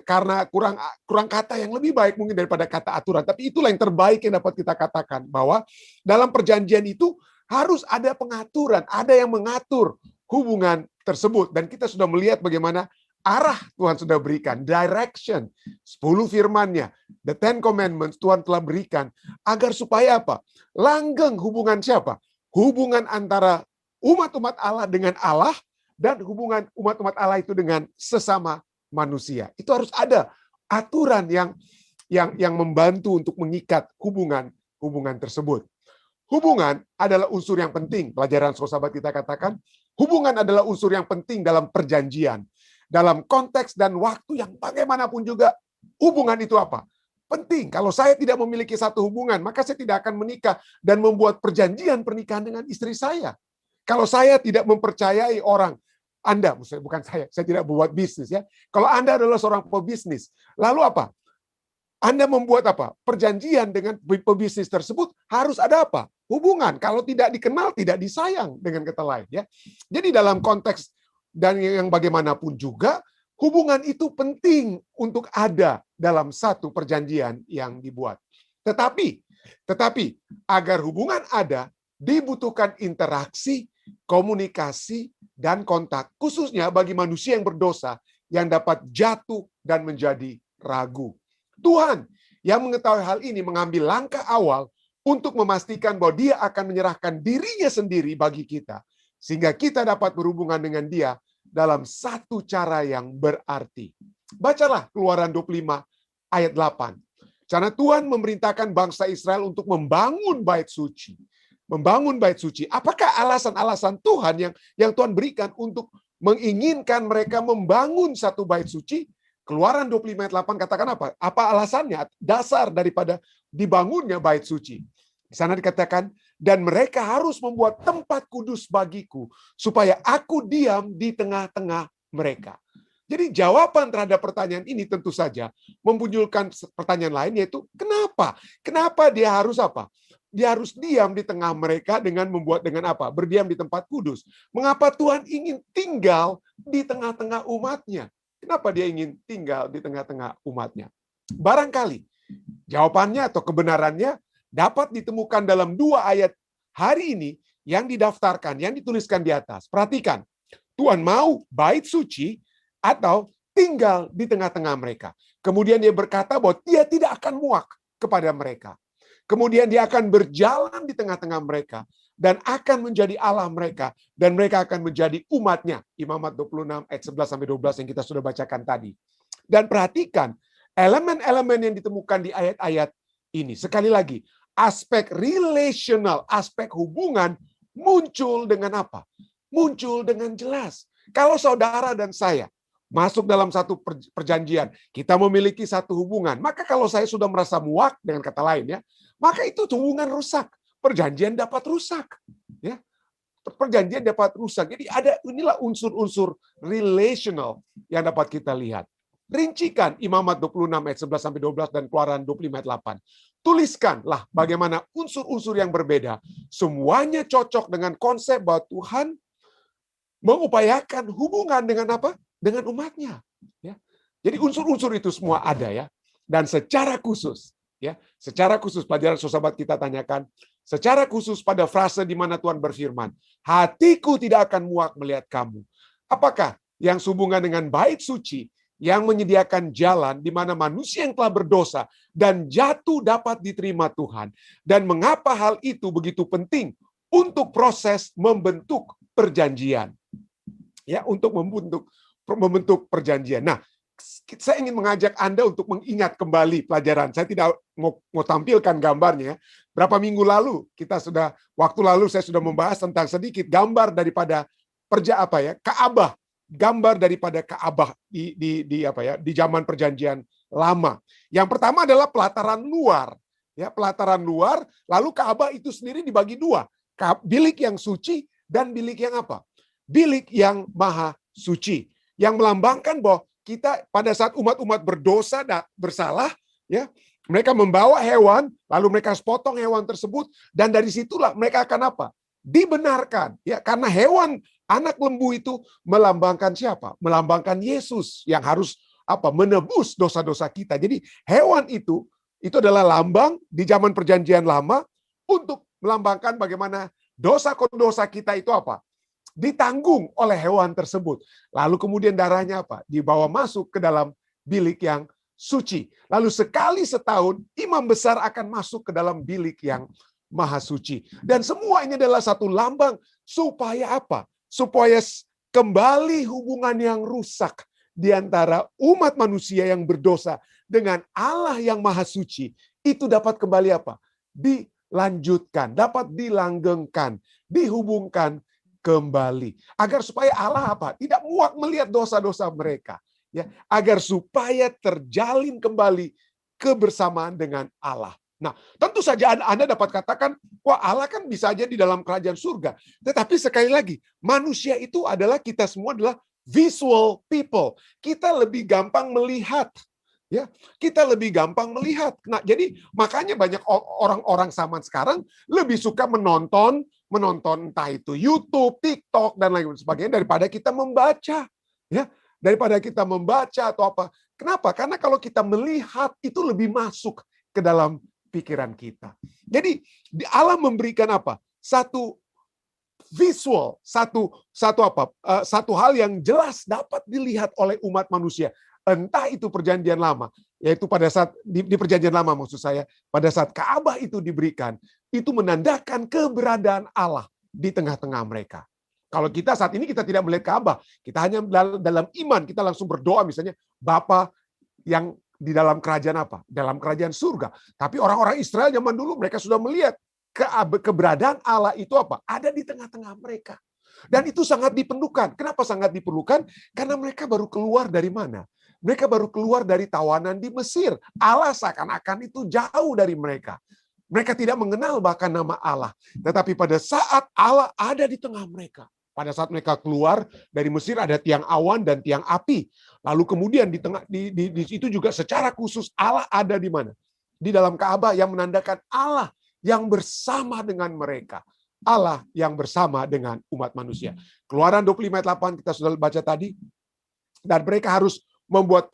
karena kurang kata yang lebih baik mungkin daripada kata aturan, tapi itulah yang terbaik yang dapat kita katakan, bahwa dalam perjanjian itu harus ada pengaturan, ada yang mengatur hubungan tersebut. Dan kita sudah melihat bagaimana arah Tuhan sudah berikan, direction, 10 firman-Nya, the 10 commandments Tuhan telah berikan, agar supaya apa? Langgeng hubungan siapa? Hubungan antara umat-umat Allah dengan Allah, dan hubungan umat-umat Allah itu dengan sesama manusia. Itu harus ada aturan yang membantu untuk mengikat hubungan tersebut. Hubungan adalah unsur yang penting. Pelajaran sahabat kita katakan, hubungan adalah unsur yang penting dalam perjanjian. Dalam konteks dan waktu yang bagaimanapun juga, hubungan itu apa? Penting. Kalau saya tidak memiliki satu hubungan, maka saya tidak akan menikah dan membuat perjanjian pernikahan dengan istri saya. Kalau saya tidak mempercayai orang, Anda, bukan saya tidak membuat bisnis ya. Kalau Anda adalah seorang pebisnis, lalu apa? Anda membuat apa? Perjanjian dengan pebisnis tersebut, harus ada apa? Hubungan. Kalau tidak dikenal, tidak disayang dengan kata lain ya. Jadi dalam konteks dan yang bagaimanapun juga, hubungan itu penting untuk ada dalam satu perjanjian yang dibuat. Tetapi agar hubungan ada, dibutuhkan interaksi, komunikasi, dan kontak. Khususnya bagi manusia yang berdosa, yang dapat jatuh dan menjadi ragu. Tuhan yang mengetahui hal ini mengambil langkah awal untuk memastikan bahwa Dia akan menyerahkan dirinya sendiri bagi kita, sehingga kita dapat berhubungan dengan Dia dalam satu cara yang berarti. Bacalah Keluaran 25 ayat 8. Karena Tuhan memerintahkan bangsa Israel untuk membangun bait suci. Membangun bait suci. Apakah alasan-alasan Tuhan yang Tuhan berikan untuk menginginkan mereka membangun satu bait suci? Keluaran 25 ayat 8 katakan apa? Apa alasannya? Dasar daripada dibangunnya bait suci. Di sana dikatakan, dan mereka harus membuat tempat kudus bagiku, supaya aku diam di tengah-tengah mereka. Jadi jawaban terhadap pertanyaan ini tentu saja memunculkan pertanyaan lain, yaitu kenapa? Kenapa dia harus apa? dia harus diam di tengah mereka dengan membuat dengan apa? Berdiam di tempat kudus. Mengapa Tuhan ingin tinggal di tengah-tengah umatnya? Kenapa dia ingin tinggal di tengah-tengah umatnya? Barangkali jawabannya atau kebenarannya dapat ditemukan dalam 2 ayat hari ini yang didaftarkan, yang dituliskan di atas. Perhatikan, Tuhan mau bait suci atau tinggal di tengah-tengah mereka. Kemudian dia berkata bahwa dia tidak akan muak kepada mereka. Kemudian dia akan berjalan di tengah-tengah mereka dan akan menjadi Allah mereka dan mereka akan menjadi umatnya. Imamat 26 ayat 11-12 yang kita sudah bacakan tadi. Dan perhatikan elemen-elemen yang ditemukan di ayat-ayat ini. Sekali lagi, aspek relational, aspek hubungan muncul dengan apa? Muncul dengan jelas. Kalau saudara dan saya masuk dalam satu perjanjian, kita memiliki satu hubungan, maka kalau saya sudah merasa muak, dengan kata lain ya, maka itu hubungan rusak. Perjanjian dapat rusak. Ya. Perjanjian dapat rusak. Jadi inilah unsur-unsur relational yang dapat kita lihat. Rincikan Imamat 26 ayat 11-12 dan Keluaran 25 ayat 8. Tuliskanlah bagaimana unsur-unsur yang berbeda. Semuanya cocok dengan konsep bahwa Tuhan mengupayakan hubungan dengan apa? Dengan umatnya. Ya. Jadi unsur-unsur itu semua ada ya. Dan secara khusus, ya, secara khusus pelajaran sahabat kita tanyakan, secara khusus pada frase di mana Tuhan berfirman, hatiku tidak akan muak melihat kamu. Apakah yang sehubungan dengan bait suci, yang menyediakan jalan di mana manusia yang telah berdosa dan jatuh dapat diterima Tuhan. Dan mengapa hal itu begitu penting untuk proses membentuk perjanjian. Ya, untuk membentuk perjanjian. Nah, saya ingin mengajak Anda untuk mengingat kembali pelajaran. Saya tidak mau tampilkan gambarnya. Berapa minggu lalu waktu lalu saya sudah membahas tentang sedikit gambar daripada Ka'bah. Gambar daripada Ka'bah di zaman perjanjian lama. Yang pertama adalah pelataran luar. Ya, pelataran luar, lalu Ka'bah itu sendiri dibagi 2. Bilik yang suci dan bilik yang apa? Bilik yang maha suci. Yang melambangkan bahwa kita pada saat umat-umat berdosa dan bersalah, ya, mereka membawa hewan, lalu mereka potong hewan tersebut, dan dari situlah mereka akan apa? Dibenarkan, ya, karena hewan anak lembu itu melambangkan siapa? Melambangkan Yesus yang harus menebus dosa-dosa kita. Jadi hewan itu adalah lambang di zaman perjanjian lama untuk melambangkan bagaimana dosa-dosa kita itu ditanggung oleh hewan tersebut. Lalu kemudian darahnya dibawa masuk ke dalam bilik yang suci. Lalu sekali setahun imam besar akan masuk ke dalam bilik yang maha suci. Dan semua ini adalah satu lambang supaya supaya kembali hubungan yang rusak di antara umat manusia yang berdosa dengan Allah yang maha suci itu dapat kembali dilanjutkan, dapat dilanggengkan, dihubungkan kembali, agar supaya Allah tidak muak melihat dosa-dosa mereka, ya, agar supaya terjalin kembali kebersamaan dengan Allah. Nah, tentu saja Anda dapat katakan, wah, Allah kan bisa aja di dalam kerajaan surga. Tetapi sekali lagi, manusia itu kita semua adalah visual people. Kita lebih gampang melihat, ya, kita lebih gampang melihat. Nah, jadi makanya banyak orang-orang zaman sekarang lebih suka menonton entah itu YouTube, TikTok dan lain sebagainya daripada kita membaca, ya, daripada kita membaca atau apa. Kenapa? Karena kalau kita melihat itu lebih masuk ke dalam pikiran kita. Jadi Allah memberikan satu visual, satu hal yang jelas dapat dilihat oleh umat manusia. Entah itu perjanjian lama, yaitu pada saat di perjanjian lama maksud saya, pada saat Ka'bah itu diberikan, itu menandakan keberadaan Allah di tengah-tengah mereka. Kalau kita saat ini kita tidak melihat Ka'bah, kita hanya dalam iman, kita langsung berdoa misalnya, Bapa yang di dalam kerajaan dalam kerajaan surga. Tapi orang-orang Israel zaman dulu mereka sudah melihat keberadaan Allah itu ada di tengah-tengah mereka. Dan itu sangat diperlukan. Kenapa sangat diperlukan? Karena mereka baru keluar dari mana? Mereka baru keluar dari tawanan di Mesir. Allah seakan-akan itu jauh dari mereka. Mereka tidak mengenal bahkan nama Allah. Tetapi pada saat Allah ada di tengah mereka, pada saat mereka keluar dari Mesir ada tiang awan dan tiang api. Lalu kemudian di situ juga secara khusus Allah ada di mana? Di dalam Ka'bah yang menandakan Allah yang bersama dengan mereka. Allah yang bersama dengan umat manusia. Keluaran 25 ayat 8 kita sudah baca tadi. Dan mereka harus membuat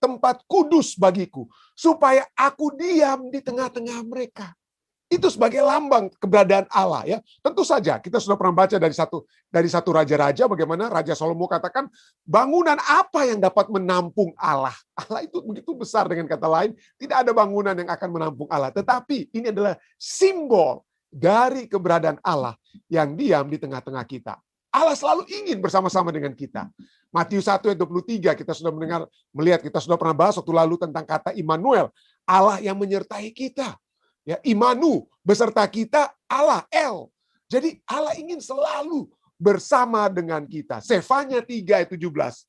tempat kudus bagiku, supaya aku diam di tengah-tengah mereka. Itu sebagai lambang keberadaan Allah, ya. Tentu saja kita sudah pernah baca dari satu raja-raja bagaimana Raja Salomo katakan, bangunan apa yang dapat menampung Allah? Allah itu begitu besar, dengan kata lain tidak ada bangunan yang akan menampung Allah. Tetapi ini adalah simbol dari keberadaan Allah yang diam di tengah-tengah kita. Allah selalu ingin bersama-sama dengan kita. Matius 1 ayat 23 kita sudah melihat, kita sudah pernah bahas waktu lalu tentang kata Immanuel, Allah yang menyertai kita. Ya, Imanu, beserta kita Allah, El. Jadi Allah ingin selalu bersama dengan kita. Sefanya 3 ayat 17.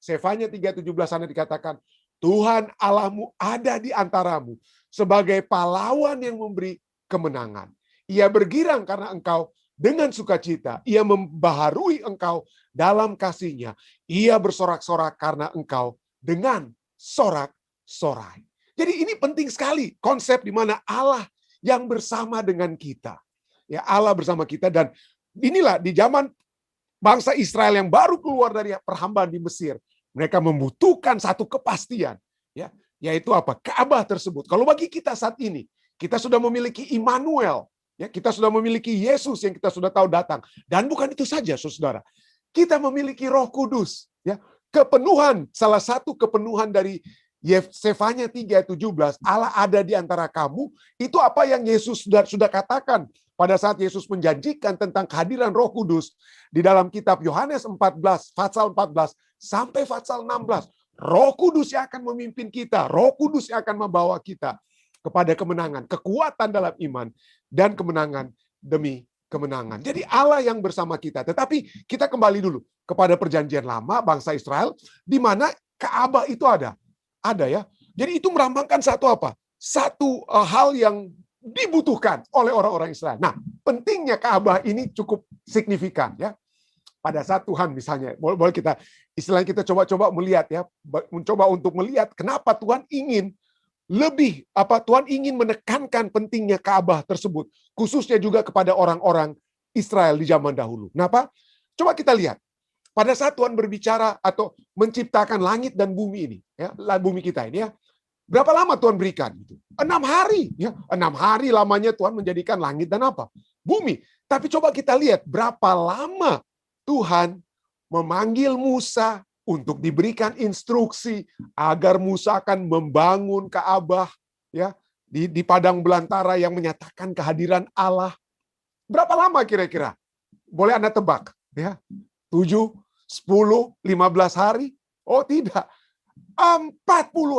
Sefanya 3 ayat 17 sana dikatakan, Tuhan Allahmu ada di antaramu sebagai pahlawan yang memberi kemenangan. Ia bergirang karena engkau dengan sukacita. Ia membaharui engkau dalam kasih-Nya. Ia bersorak-sorak karena engkau dengan sorak-sorai. Jadi ini penting sekali, konsep di mana Allah yang bersama dengan kita. Ya, Allah bersama kita, dan inilah di zaman bangsa Israel yang baru keluar dari perhambaan di Mesir, mereka membutuhkan satu kepastian, ya, yaitu apa? Ka'bah tersebut. Kalau bagi kita saat ini, kita sudah memiliki Immanuel, ya, kita sudah memiliki Yesus yang kita sudah tahu datang. Dan bukan itu saja, saudara. Kita memiliki Roh Kudus, ya. Kepenuhan, salah satu kepenuhan dari Sefanya 3 ayat 17, Allah ada di antara kamu, itu apa yang Yesus sudah katakan pada saat Yesus menjanjikan tentang kehadiran Roh Kudus di dalam kitab Yohanes 14, pasal 14 sampai pasal 16. Roh Kudus yang akan memimpin kita, Roh Kudus yang akan membawa kita kepada kemenangan, kekuatan dalam iman, dan kemenangan demi kemenangan. Jadi Allah yang bersama kita. Tetapi kita kembali dulu kepada perjanjian lama bangsa Israel, di mana Ka'bah itu ada ya. Jadi itu melambangkan satu apa? Satu hal yang dibutuhkan oleh orang-orang Israel. Nah, pentingnya Ka'bah ini cukup signifikan, ya. Pada saat Tuhan misalnya, boleh kita istilahnya kita coba melihat, ya, mencoba untuk melihat kenapa Tuhan ingin Tuhan ingin menekankan pentingnya Ka'bah tersebut, khususnya juga kepada orang-orang Israel di zaman dahulu. Kenapa? Coba kita lihat. Pada saat Tuhan berbicara atau menciptakan langit dan bumi ini, ya, bumi kita ini, ya, berapa lama Tuhan berikan? 6 hari, ya, 6 hari lamanya Tuhan menjadikan langit dan apa? Bumi. Tapi coba kita lihat berapa lama Tuhan memanggil Musa untuk diberikan instruksi agar Musa akan membangun Ka'bah, ya, di padang belantara yang menyatakan kehadiran Allah. Berapa lama kira-kira? Boleh Anda tebak, ya? 7, 10, 15 hari? Oh tidak, 40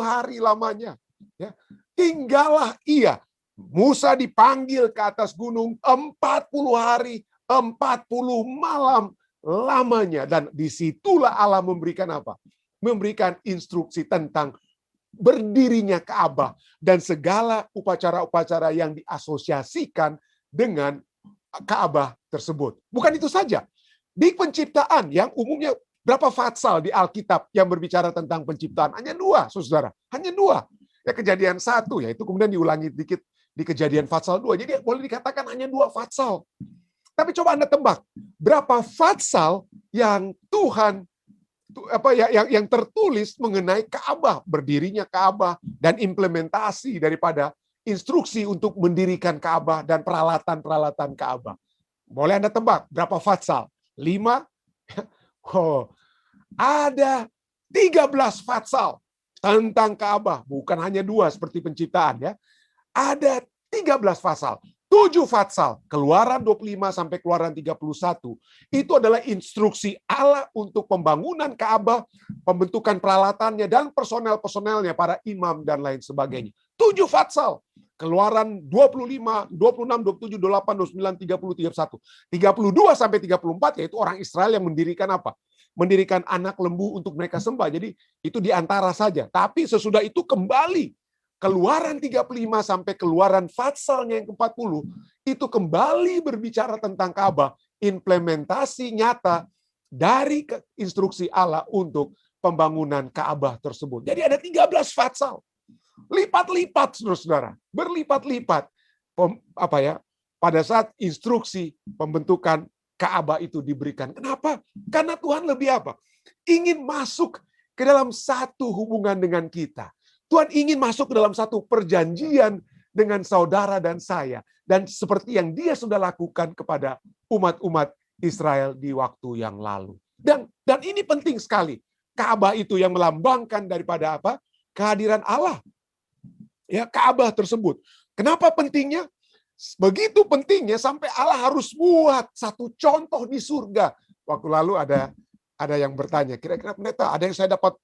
hari lamanya. Ya. Tinggallah ia. Musa dipanggil ke atas gunung 40 hari, 40 malam lamanya. Dan disitulah Allah memberikan apa? Memberikan instruksi tentang berdirinya Ka'bah dan segala upacara-upacara yang diasosiasikan dengan Ka'bah tersebut. Bukan itu saja. Di penciptaan yang umumnya berapa fatsal di Alkitab yang berbicara tentang penciptaan? Hanya 2, saudara. Hanya 2. Ya, Kejadian 1, yaitu kemudian diulangi dikit di Kejadian pasal 2. Jadi boleh dikatakan hanya 2 fatsal. Tapi coba Anda tebak, berapa fatsal yang Tuhan yang tertulis mengenai Ka'bah, berdirinya Ka'bah, dan implementasi daripada instruksi untuk mendirikan Ka'bah dan peralatan-peralatan Ka'bah. Boleh Anda tebak berapa fatsal? 5? Oh, ada 13 fatsal tentang Ka'bah, bukan hanya 2 seperti penciptaan, ya. Ada 13 pasal. 7 fatsal, Keluaran 25 sampai Keluaran 31, itu adalah instruksi Allah untuk pembangunan Ka'bah, pembentukan peralatannya dan personel-personelnya, para imam dan lain sebagainya. 7 fatsal. Keluaran 25, 26, 27, 28, 29, 30, 31. 32 sampai 34 yaitu orang Israel yang mendirikan apa? Mendirikan anak lembu untuk mereka sembah. Jadi itu diantara saja. Tapi sesudah itu kembali Keluaran 35 sampai Keluaran fatsalnya yang ke-40 itu kembali berbicara tentang Ka'bah, implementasi nyata dari instruksi Allah untuk pembangunan Ka'bah tersebut. Jadi ada 13 fatsal. Lipat-lipat, saudara-saudara. Berlipat-lipat. pada saat instruksi pembentukan Ka'bah itu diberikan. Kenapa? Karena Tuhan lebih apa? Ingin masuk ke dalam satu hubungan dengan kita. Tuhan ingin masuk ke dalam satu perjanjian dengan saudara dan saya. Dan seperti yang dia sudah lakukan kepada umat-umat Israel di waktu yang lalu. Dan ini penting sekali. Ka'bah itu yang melambangkan daripada apa? Kehadiran Allah. Ya, Ka'bah tersebut. Kenapa pentingnya? Begitu pentingnya sampai Allah harus buat satu contoh di surga. Waktu lalu ada yang bertanya, kira-kira pendeta, ada yang saya dapat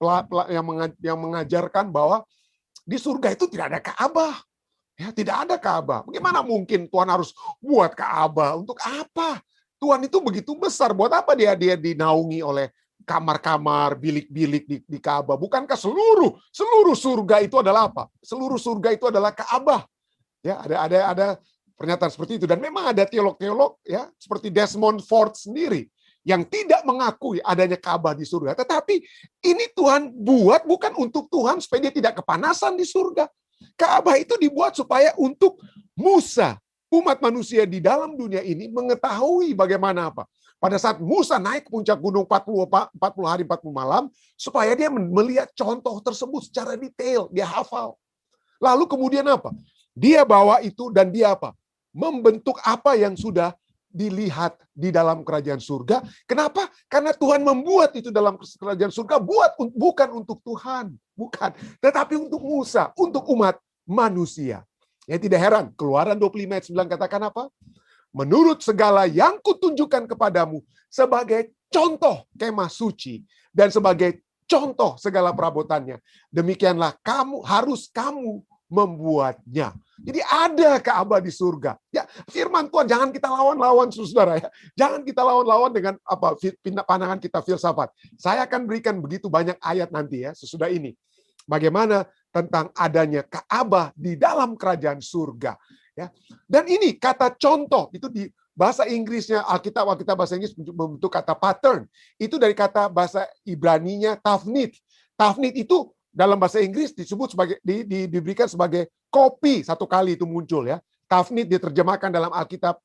yang mengajarkan bahwa di surga itu tidak ada Ka'bah. Ya, tidak ada Ka'bah. Bagaimana mungkin Tuhan harus buat Ka'bah? Untuk apa? Tuhan itu begitu besar. Buat apa dia dinaungi oleh kamar-kamar, bilik-bilik di Ka'bah? Bukankah seluruh surga itu adalah apa? Seluruh surga itu adalah Ka'bah. Ya, ada pernyataan seperti itu. Dan memang ada teolog-teolog ya seperti Desmond Ford sendiri yang tidak mengakui adanya Ka'bah di surga. Tetapi ini Tuhan buat bukan untuk Tuhan supaya dia tidak kepanasan di surga. Ka'bah itu dibuat supaya untuk Musa, umat manusia di dalam dunia ini mengetahui bagaimana apa. Pada saat Musa naik ke puncak gunung 40 hari 40 malam, supaya dia melihat contoh tersebut secara detail, dia hafal. Lalu kemudian apa? Dia bawa itu dan dia apa? Membentuk apa yang sudah dilihat di dalam kerajaan surga. Kenapa? Karena Tuhan membuat itu dalam kerajaan surga bukan untuk Tuhan, bukan, tetapi untuk Musa, untuk umat manusia. Ya tidak heran, Keluaran 25 ayat 9 katakan apa? Menurut segala yang kutunjukkan kepadamu sebagai contoh kemah suci dan sebagai contoh segala perabotannya, demikianlah kamu membuatnya. Jadi ada Ka'bah di surga. Ya, firman Tuhan jangan kita lawan-lawan saudara ya. Jangan kita lawan-lawan dengan apa pandangan kita filsafat. Saya akan berikan begitu banyak ayat nanti ya sesudah ini. Bagaimana tentang adanya Ka'bah di dalam kerajaan surga ya. Dan ini kata contoh itu di bahasa Inggrisnya Alkitab bahasa Inggris membentuk kata pattern. Itu dari kata bahasa Ibraninya tafnit. Tafnit itu dalam bahasa Inggris disebut sebagai diberikan sebagai kopi, satu kali itu muncul ya. Tafnit diterjemahkan dalam Alkitab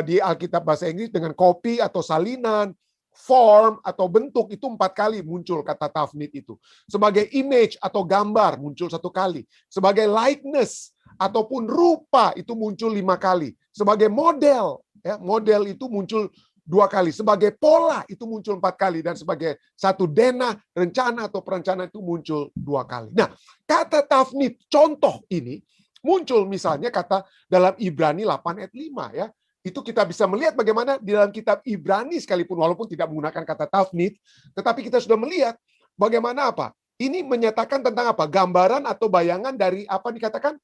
di Alkitab bahasa Inggris dengan kopi atau salinan, form atau bentuk itu 4 kali muncul kata tafnit itu. Sebagai image atau gambar muncul 1 kali. Sebagai likeness ataupun rupa itu muncul 5 kali. Sebagai model ya, model itu muncul 2 kali, sebagai pola itu muncul 4 kali, dan sebagai satu denah, rencana atau perencanaan itu muncul 2 kali. Nah, kata tafnit contoh ini muncul misalnya kata dalam Ibrani 8 ayat 5 ya. Itu kita bisa melihat bagaimana di dalam kitab Ibrani sekalipun walaupun tidak menggunakan kata tafnit, tetapi kita sudah melihat bagaimana apa? Ini menyatakan tentang apa? Gambaran atau bayangan dari apa dikatakan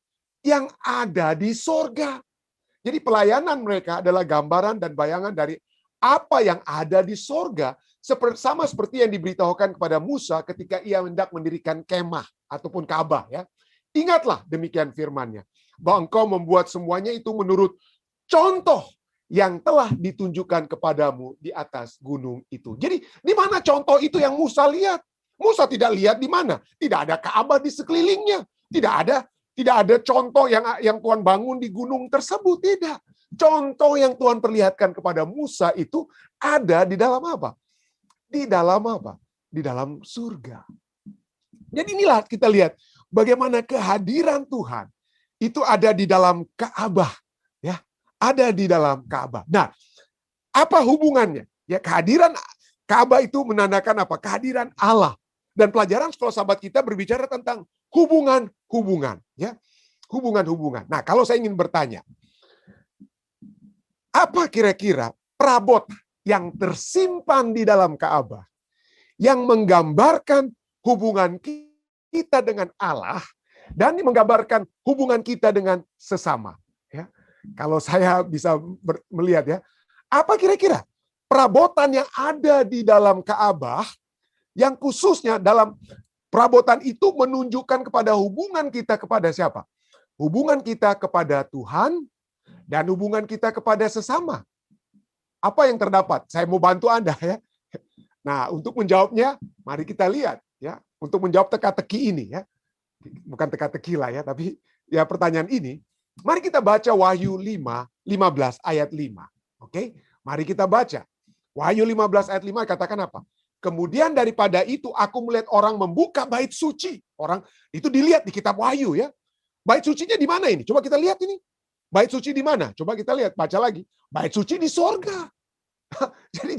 yang ada di sorga. Jadi pelayanan mereka adalah gambaran dan bayangan dari apa yang ada di sorga, sama seperti yang diberitahukan kepada Musa ketika ia hendak mendirikan kemah ataupun Ka'bah ya. Ingatlah demikian firman-Nya, bahwa engkau membuat semuanya itu menurut contoh yang telah ditunjukkan kepadamu di atas gunung itu. Jadi di mana contoh itu yang Musa lihat? Musa tidak lihat di mana. Tidak ada Ka'bah di sekelilingnya. Tidak ada contoh yang Tuhan bangun di gunung tersebut. Tidak. Contoh yang Tuhan perlihatkan kepada Musa itu ada di dalam apa? Di dalam apa? Di dalam surga. Jadi inilah kita lihat bagaimana kehadiran Tuhan itu ada di dalam Ka'bah, ya, ada di dalam Ka'bah. Nah, apa hubungannya? Ya, kehadiran Ka'bah itu menandakan apa? Kehadiran Allah. Dan pelajaran sekolah sahabat kita berbicara tentang hubungan-hubungan, ya, hubungan-hubungan. Nah, kalau saya ingin bertanya, apa kira-kira perabot yang tersimpan di dalam Ka'bah yang menggambarkan hubungan kita dengan Allah dan menggambarkan hubungan kita dengan sesama? Ya, kalau saya bisa melihat ya, apa kira-kira perabotan yang ada di dalam Ka'bah yang khususnya dalam perabotan itu menunjukkan kepada hubungan kita kepada siapa? Hubungan kita kepada Tuhan dan hubungan kita kepada sesama. Apa yang terdapat? Saya mau bantu Anda ya. Nah, untuk menjawabnya, mari kita lihat ya. Untuk menjawab teka-teki ini ya. Bukan teka-teki lah ya, tapi ya pertanyaan ini, Mari kita baca Wahyu 15 ayat 5. Oke, mari kita baca. Wahyu 15 ayat 5 katakan apa? Kemudian daripada itu aku melihat orang membuka bait suci. Orang itu dilihat di kitab Wahyu ya. Bait sucinya di mana ini? Coba kita lihat ini. Bait suci di mana? Coba kita lihat, baca lagi. Bait suci di sorga. Jadi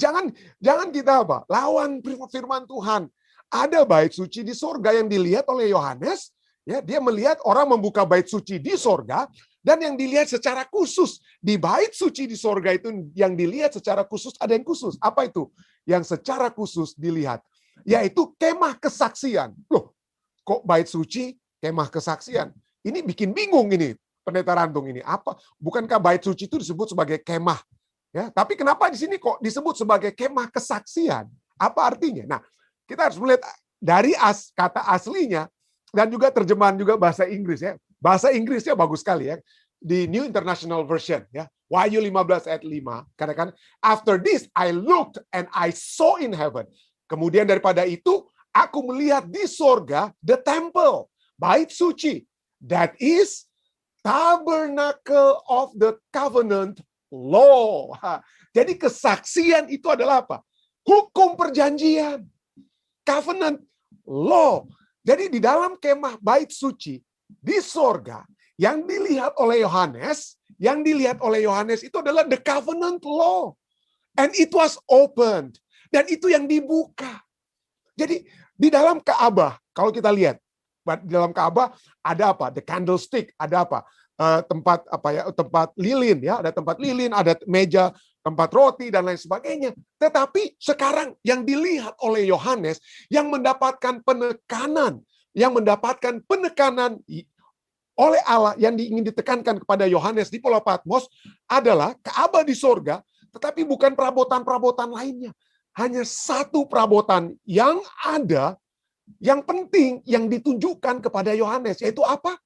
jangan kita apa? Lawan firman Tuhan. Ada bait suci di sorga yang dilihat oleh Yohanes. Ya, dia melihat orang membuka bait suci di sorga. Dan yang dilihat secara khusus di bait suci di sorga itu yang dilihat secara khusus ada yang khusus. Apa itu? Yang secara khusus dilihat, yaitu kemah kesaksian. Loh, kok bait suci kemah kesaksian? Ini bikin bingung ini Pendeta Rantung ini. Apa? Bukankah bait suci itu disebut sebagai kemah? Ya, tapi kenapa di sini kok disebut sebagai kemah kesaksian? Apa artinya? Nah, kita harus melihat dari kata aslinya dan juga terjemahan juga bahasa Inggris ya. Bahasa Inggrisnya bagus sekali ya. Di New International Version ya. Wahyu 15 ayat 5 katakan, after this I looked and I saw in heaven. Kemudian daripada itu aku melihat di sorga the temple, bait suci, that is tabernacle of the covenant law. Jadi kesaksian itu adalah apa? Hukum perjanjian. Covenant law. Jadi di dalam kemah bait suci di sorga yang dilihat oleh Yohanes, itu adalah the covenant law. And it was opened. Dan itu yang dibuka. Jadi di dalam Ka'bah, kalau kita lihat, di dalam Ka'bah ada apa? The candlestick, ada apa? Tempat lilin ya, ada tempat lilin, ada meja, tempat roti dan lain sebagainya. Tetapi sekarang yang dilihat oleh Yohanes yang mendapatkan penekanan oleh Allah yang ingin ditekankan kepada Yohanes di Pulau Patmos adalah Ka'bah di sorga, tetapi bukan perabotan-perabotan lainnya. Hanya satu perabotan yang ada, yang penting, yang ditunjukkan kepada Yohanes, yaitu apa?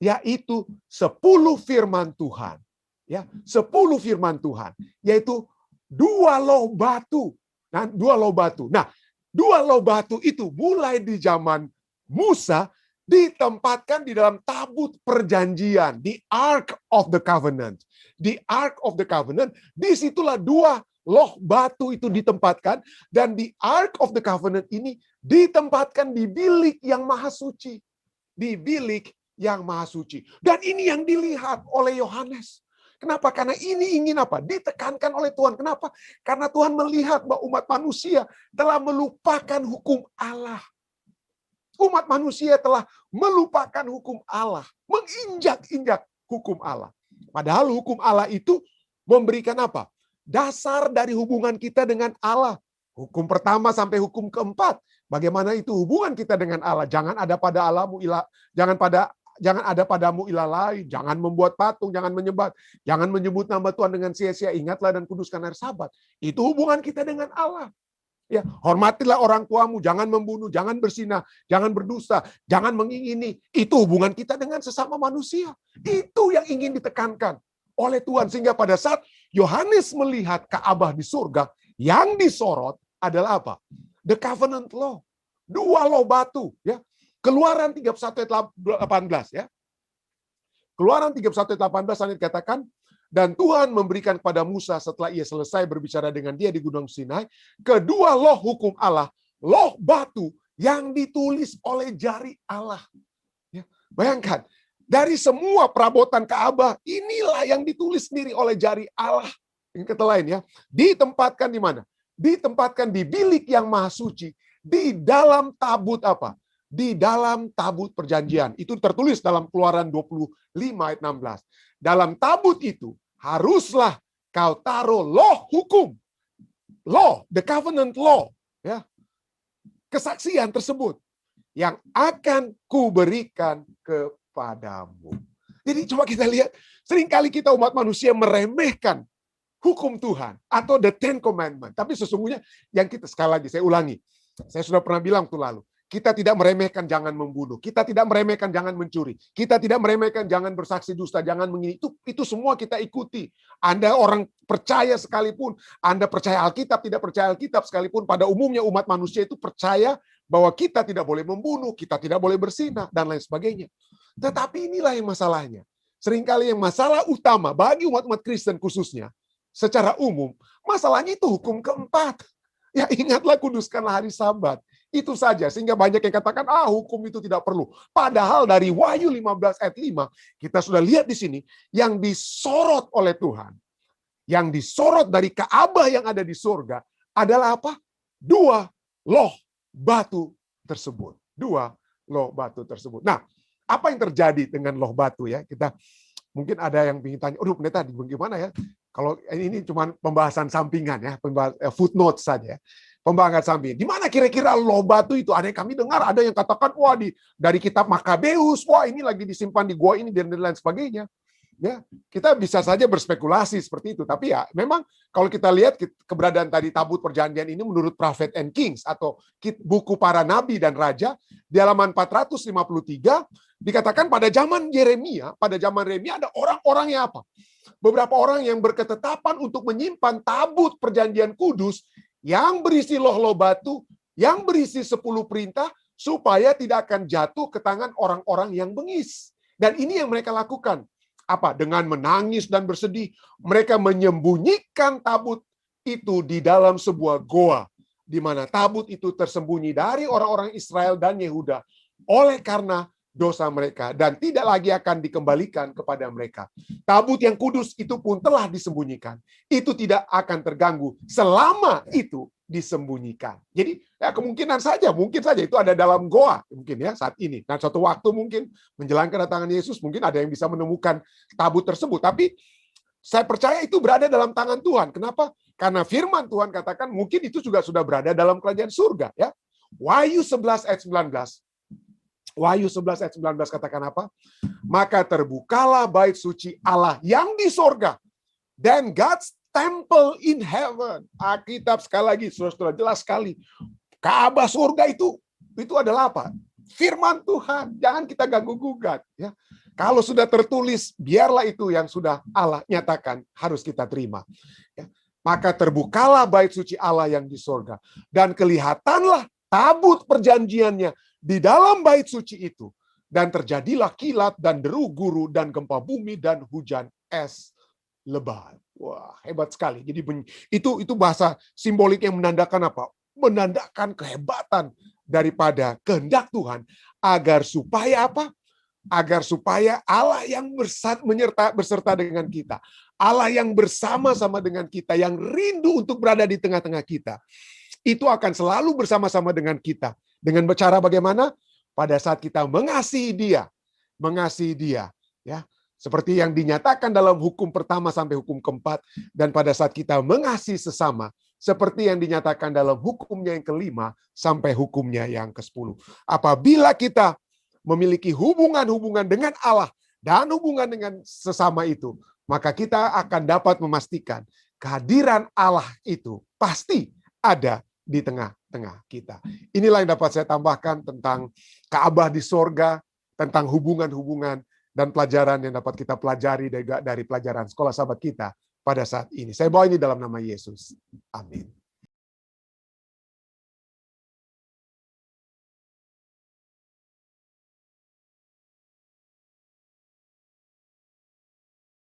Yaitu 10 firman Tuhan. Ya, 10 firman Tuhan, yaitu 2 loh batu. Nah, 2 loh batu. Nah, 2 loh batu itu mulai di zaman Musa ditempatkan di dalam tabut perjanjian, the Ark of the Covenant. The Ark of the Covenant, disitulah 2 loh batu itu ditempatkan, dan di Ark of the Covenant ini ditempatkan di bilik yang maha suci. Di bilik yang maha suci. Dan ini yang dilihat oleh Yohanes. Kenapa? Karena ini ingin apa? Ditekankan oleh Tuhan. Kenapa? Karena Tuhan melihat bahwa umat manusia telah melupakan hukum Allah. Umat manusia telah melupakan hukum Allah, menginjak-injak hukum Allah. Padahal hukum Allah itu memberikan apa? Dasar dari hubungan kita dengan Allah. Hukum pertama sampai hukum keempat. Bagaimana itu hubungan kita dengan Allah? Jangan ada pada Allahmu ilah, jangan ada padamu ilah lain, jangan membuat patung, jangan menyembah, jangan menyebut nama Tuhan dengan sia-sia, ingatlah dan kuduskan hari Sabat. Itu hubungan kita dengan Allah. Ya, hormatilah orang tuamu, jangan membunuh, jangan berzinah, jangan berdusta, jangan mengingini. Itu hubungan kita dengan sesama manusia. Itu yang ingin ditekankan oleh Tuhan, sehingga pada saat Yohanes melihat Ka'bah di surga, yang disorot adalah apa? The covenant law. 2 loh batu, ya. Keluaran 31 ayat 18 ya. Keluaran 31 ayat 18 sangat dikatakan, dan Tuhan memberikan kepada Musa setelah ia selesai berbicara dengan dia di Gunung Sinai, 2 loh hukum Allah, loh batu yang ditulis oleh jari Allah. Ya, bayangkan, dari semua perabotan Ka'bah, inilah yang ditulis sendiri oleh jari Allah. Yang kata lain ya, ditempatkan di mana? Ditempatkan di bilik yang maha suci, di dalam tabut apa? Di dalam tabut perjanjian. Itu tertulis dalam Keluaran 25 ayat 16. Dalam tabut itu haruslah kau taruh loh hukum. Law, the covenant law. Ya. Kesaksian tersebut yang akan kuberikan kepadamu. Jadi coba kita lihat, seringkali kita umat manusia meremehkan hukum Tuhan atau the Ten Commandments. Tapi sesungguhnya yang kita, sekali lagi saya ulangi, saya sudah pernah bilang tuh lalu, kita tidak meremehkan jangan membunuh, kita tidak meremehkan jangan mencuri, kita tidak meremehkan jangan bersaksi dusta, jangan mengini. Itu semua kita ikuti. Anda orang percaya sekalipun, Anda percaya Alkitab, tidak percaya Alkitab sekalipun, pada umumnya umat manusia itu percaya bahwa kita tidak boleh membunuh, kita tidak boleh berzinah, dan lain sebagainya. Tetapi inilah yang masalahnya. seringkali yang masalah utama bagi umat-umat Kristen khususnya, secara umum, masalahnya itu hukum keempat. Ya, ingatlah, kuduskanlah hari Sabat. Itu saja, sehingga banyak yang katakan, hukum itu tidak perlu. Padahal dari Wahyu 15 ayat 5, kita sudah lihat di sini, yang disorot oleh Tuhan, yang disorot dari Ka'bah yang ada di surga, adalah apa? 2 loh batu tersebut. 2 loh batu tersebut. Nah, apa yang terjadi dengan loh batu ya? Kita mungkin ada yang ingin tanya, aduh pendeta, gimana ya? Kalau ini cuma pembahasan sampingan ya, footnote saja. Pembahasan sampingan. Di mana kira-kira loh batu itu? Ada yang kami dengar, ada yang katakan, wah dari kitab Makabeus, wah ini lagi disimpan di gua ini dan lain sebagainya. Ya, kita bisa saja berspekulasi seperti itu. Tapi ya, memang kalau kita lihat keberadaan tadi tabut perjanjian ini menurut Prophet and Kings atau buku para nabi dan raja di halaman 453 dikatakan pada zaman Yeremia ada orang-orang yang apa? Beberapa orang yang berketetapan untuk menyimpan tabut perjanjian kudus yang berisi loh-loh batu, yang berisi 10 perintah, supaya tidak akan jatuh ke tangan orang-orang yang bengis. Dan ini yang mereka lakukan. Apa? Dengan menangis dan bersedih, mereka menyembunyikan tabut itu di dalam sebuah goa, di mana tabut itu tersembunyi dari orang-orang Israel dan Yehuda oleh karena dosa mereka, dan tidak lagi akan dikembalikan kepada mereka. Tabut yang kudus itu pun telah disembunyikan. Itu tidak akan terganggu selama itu disembunyikan. Jadi ya mungkin saja itu ada dalam goa mungkin ya saat ini. Dan suatu waktu mungkin menjelang kedatangan Yesus mungkin ada yang bisa menemukan tabut tersebut. Tapi saya percaya itu berada dalam tangan Tuhan. Kenapa? Karena firman Tuhan katakan mungkin itu juga sudah berada dalam kerajaan surga ya. Wahyu 11 ayat 19. Wahyu 11 ayat 19 katakan apa? Maka terbukalah bait suci Allah yang di sorga, dan God's temple in heaven. Alkitab sekali lagi, saudara jelas sekali. Ka'bah surga itu adalah apa? Firman Tuhan. Jangan kita ganggu-gugat. Ya. Kalau sudah tertulis, biarlah itu yang sudah Allah nyatakan harus kita terima. Ya. Maka terbukalah bait suci Allah yang di sorga, dan kelihatanlah tabut perjanjiannya di dalam bait suci itu, dan terjadilah kilat dan deru guru dan gempa bumi dan hujan es lebat. Wah, hebat sekali. Jadi itu bahasa simbolik yang menandakan apa? Menandakan kehebatan daripada kehendak Tuhan agar supaya apa? Agar supaya Allah yang berserta dengan kita, Allah yang bersama-sama dengan kita, yang rindu untuk berada di tengah-tengah kita, itu akan selalu bersama-sama dengan kita. Dengan cara bagaimana? Pada saat kita mengasihi dia, ya, seperti yang dinyatakan dalam hukum pertama sampai hukum keempat, dan pada saat kita mengasihi sesama, seperti yang dinyatakan dalam hukumnya yang kelima sampai hukumnya yang ke-10. Apabila kita memiliki hubungan-hubungan dengan Allah dan hubungan dengan sesama itu, maka kita akan dapat memastikan kehadiran Allah itu pasti ada di tengah-tengah kita. Inilah yang dapat saya tambahkan tentang Ka'bah di sorga, tentang hubungan-hubungan dan pelajaran yang dapat kita pelajari dari pelajaran sekolah sahabat kita pada saat ini. Saya bawa ini dalam nama Yesus. Amin.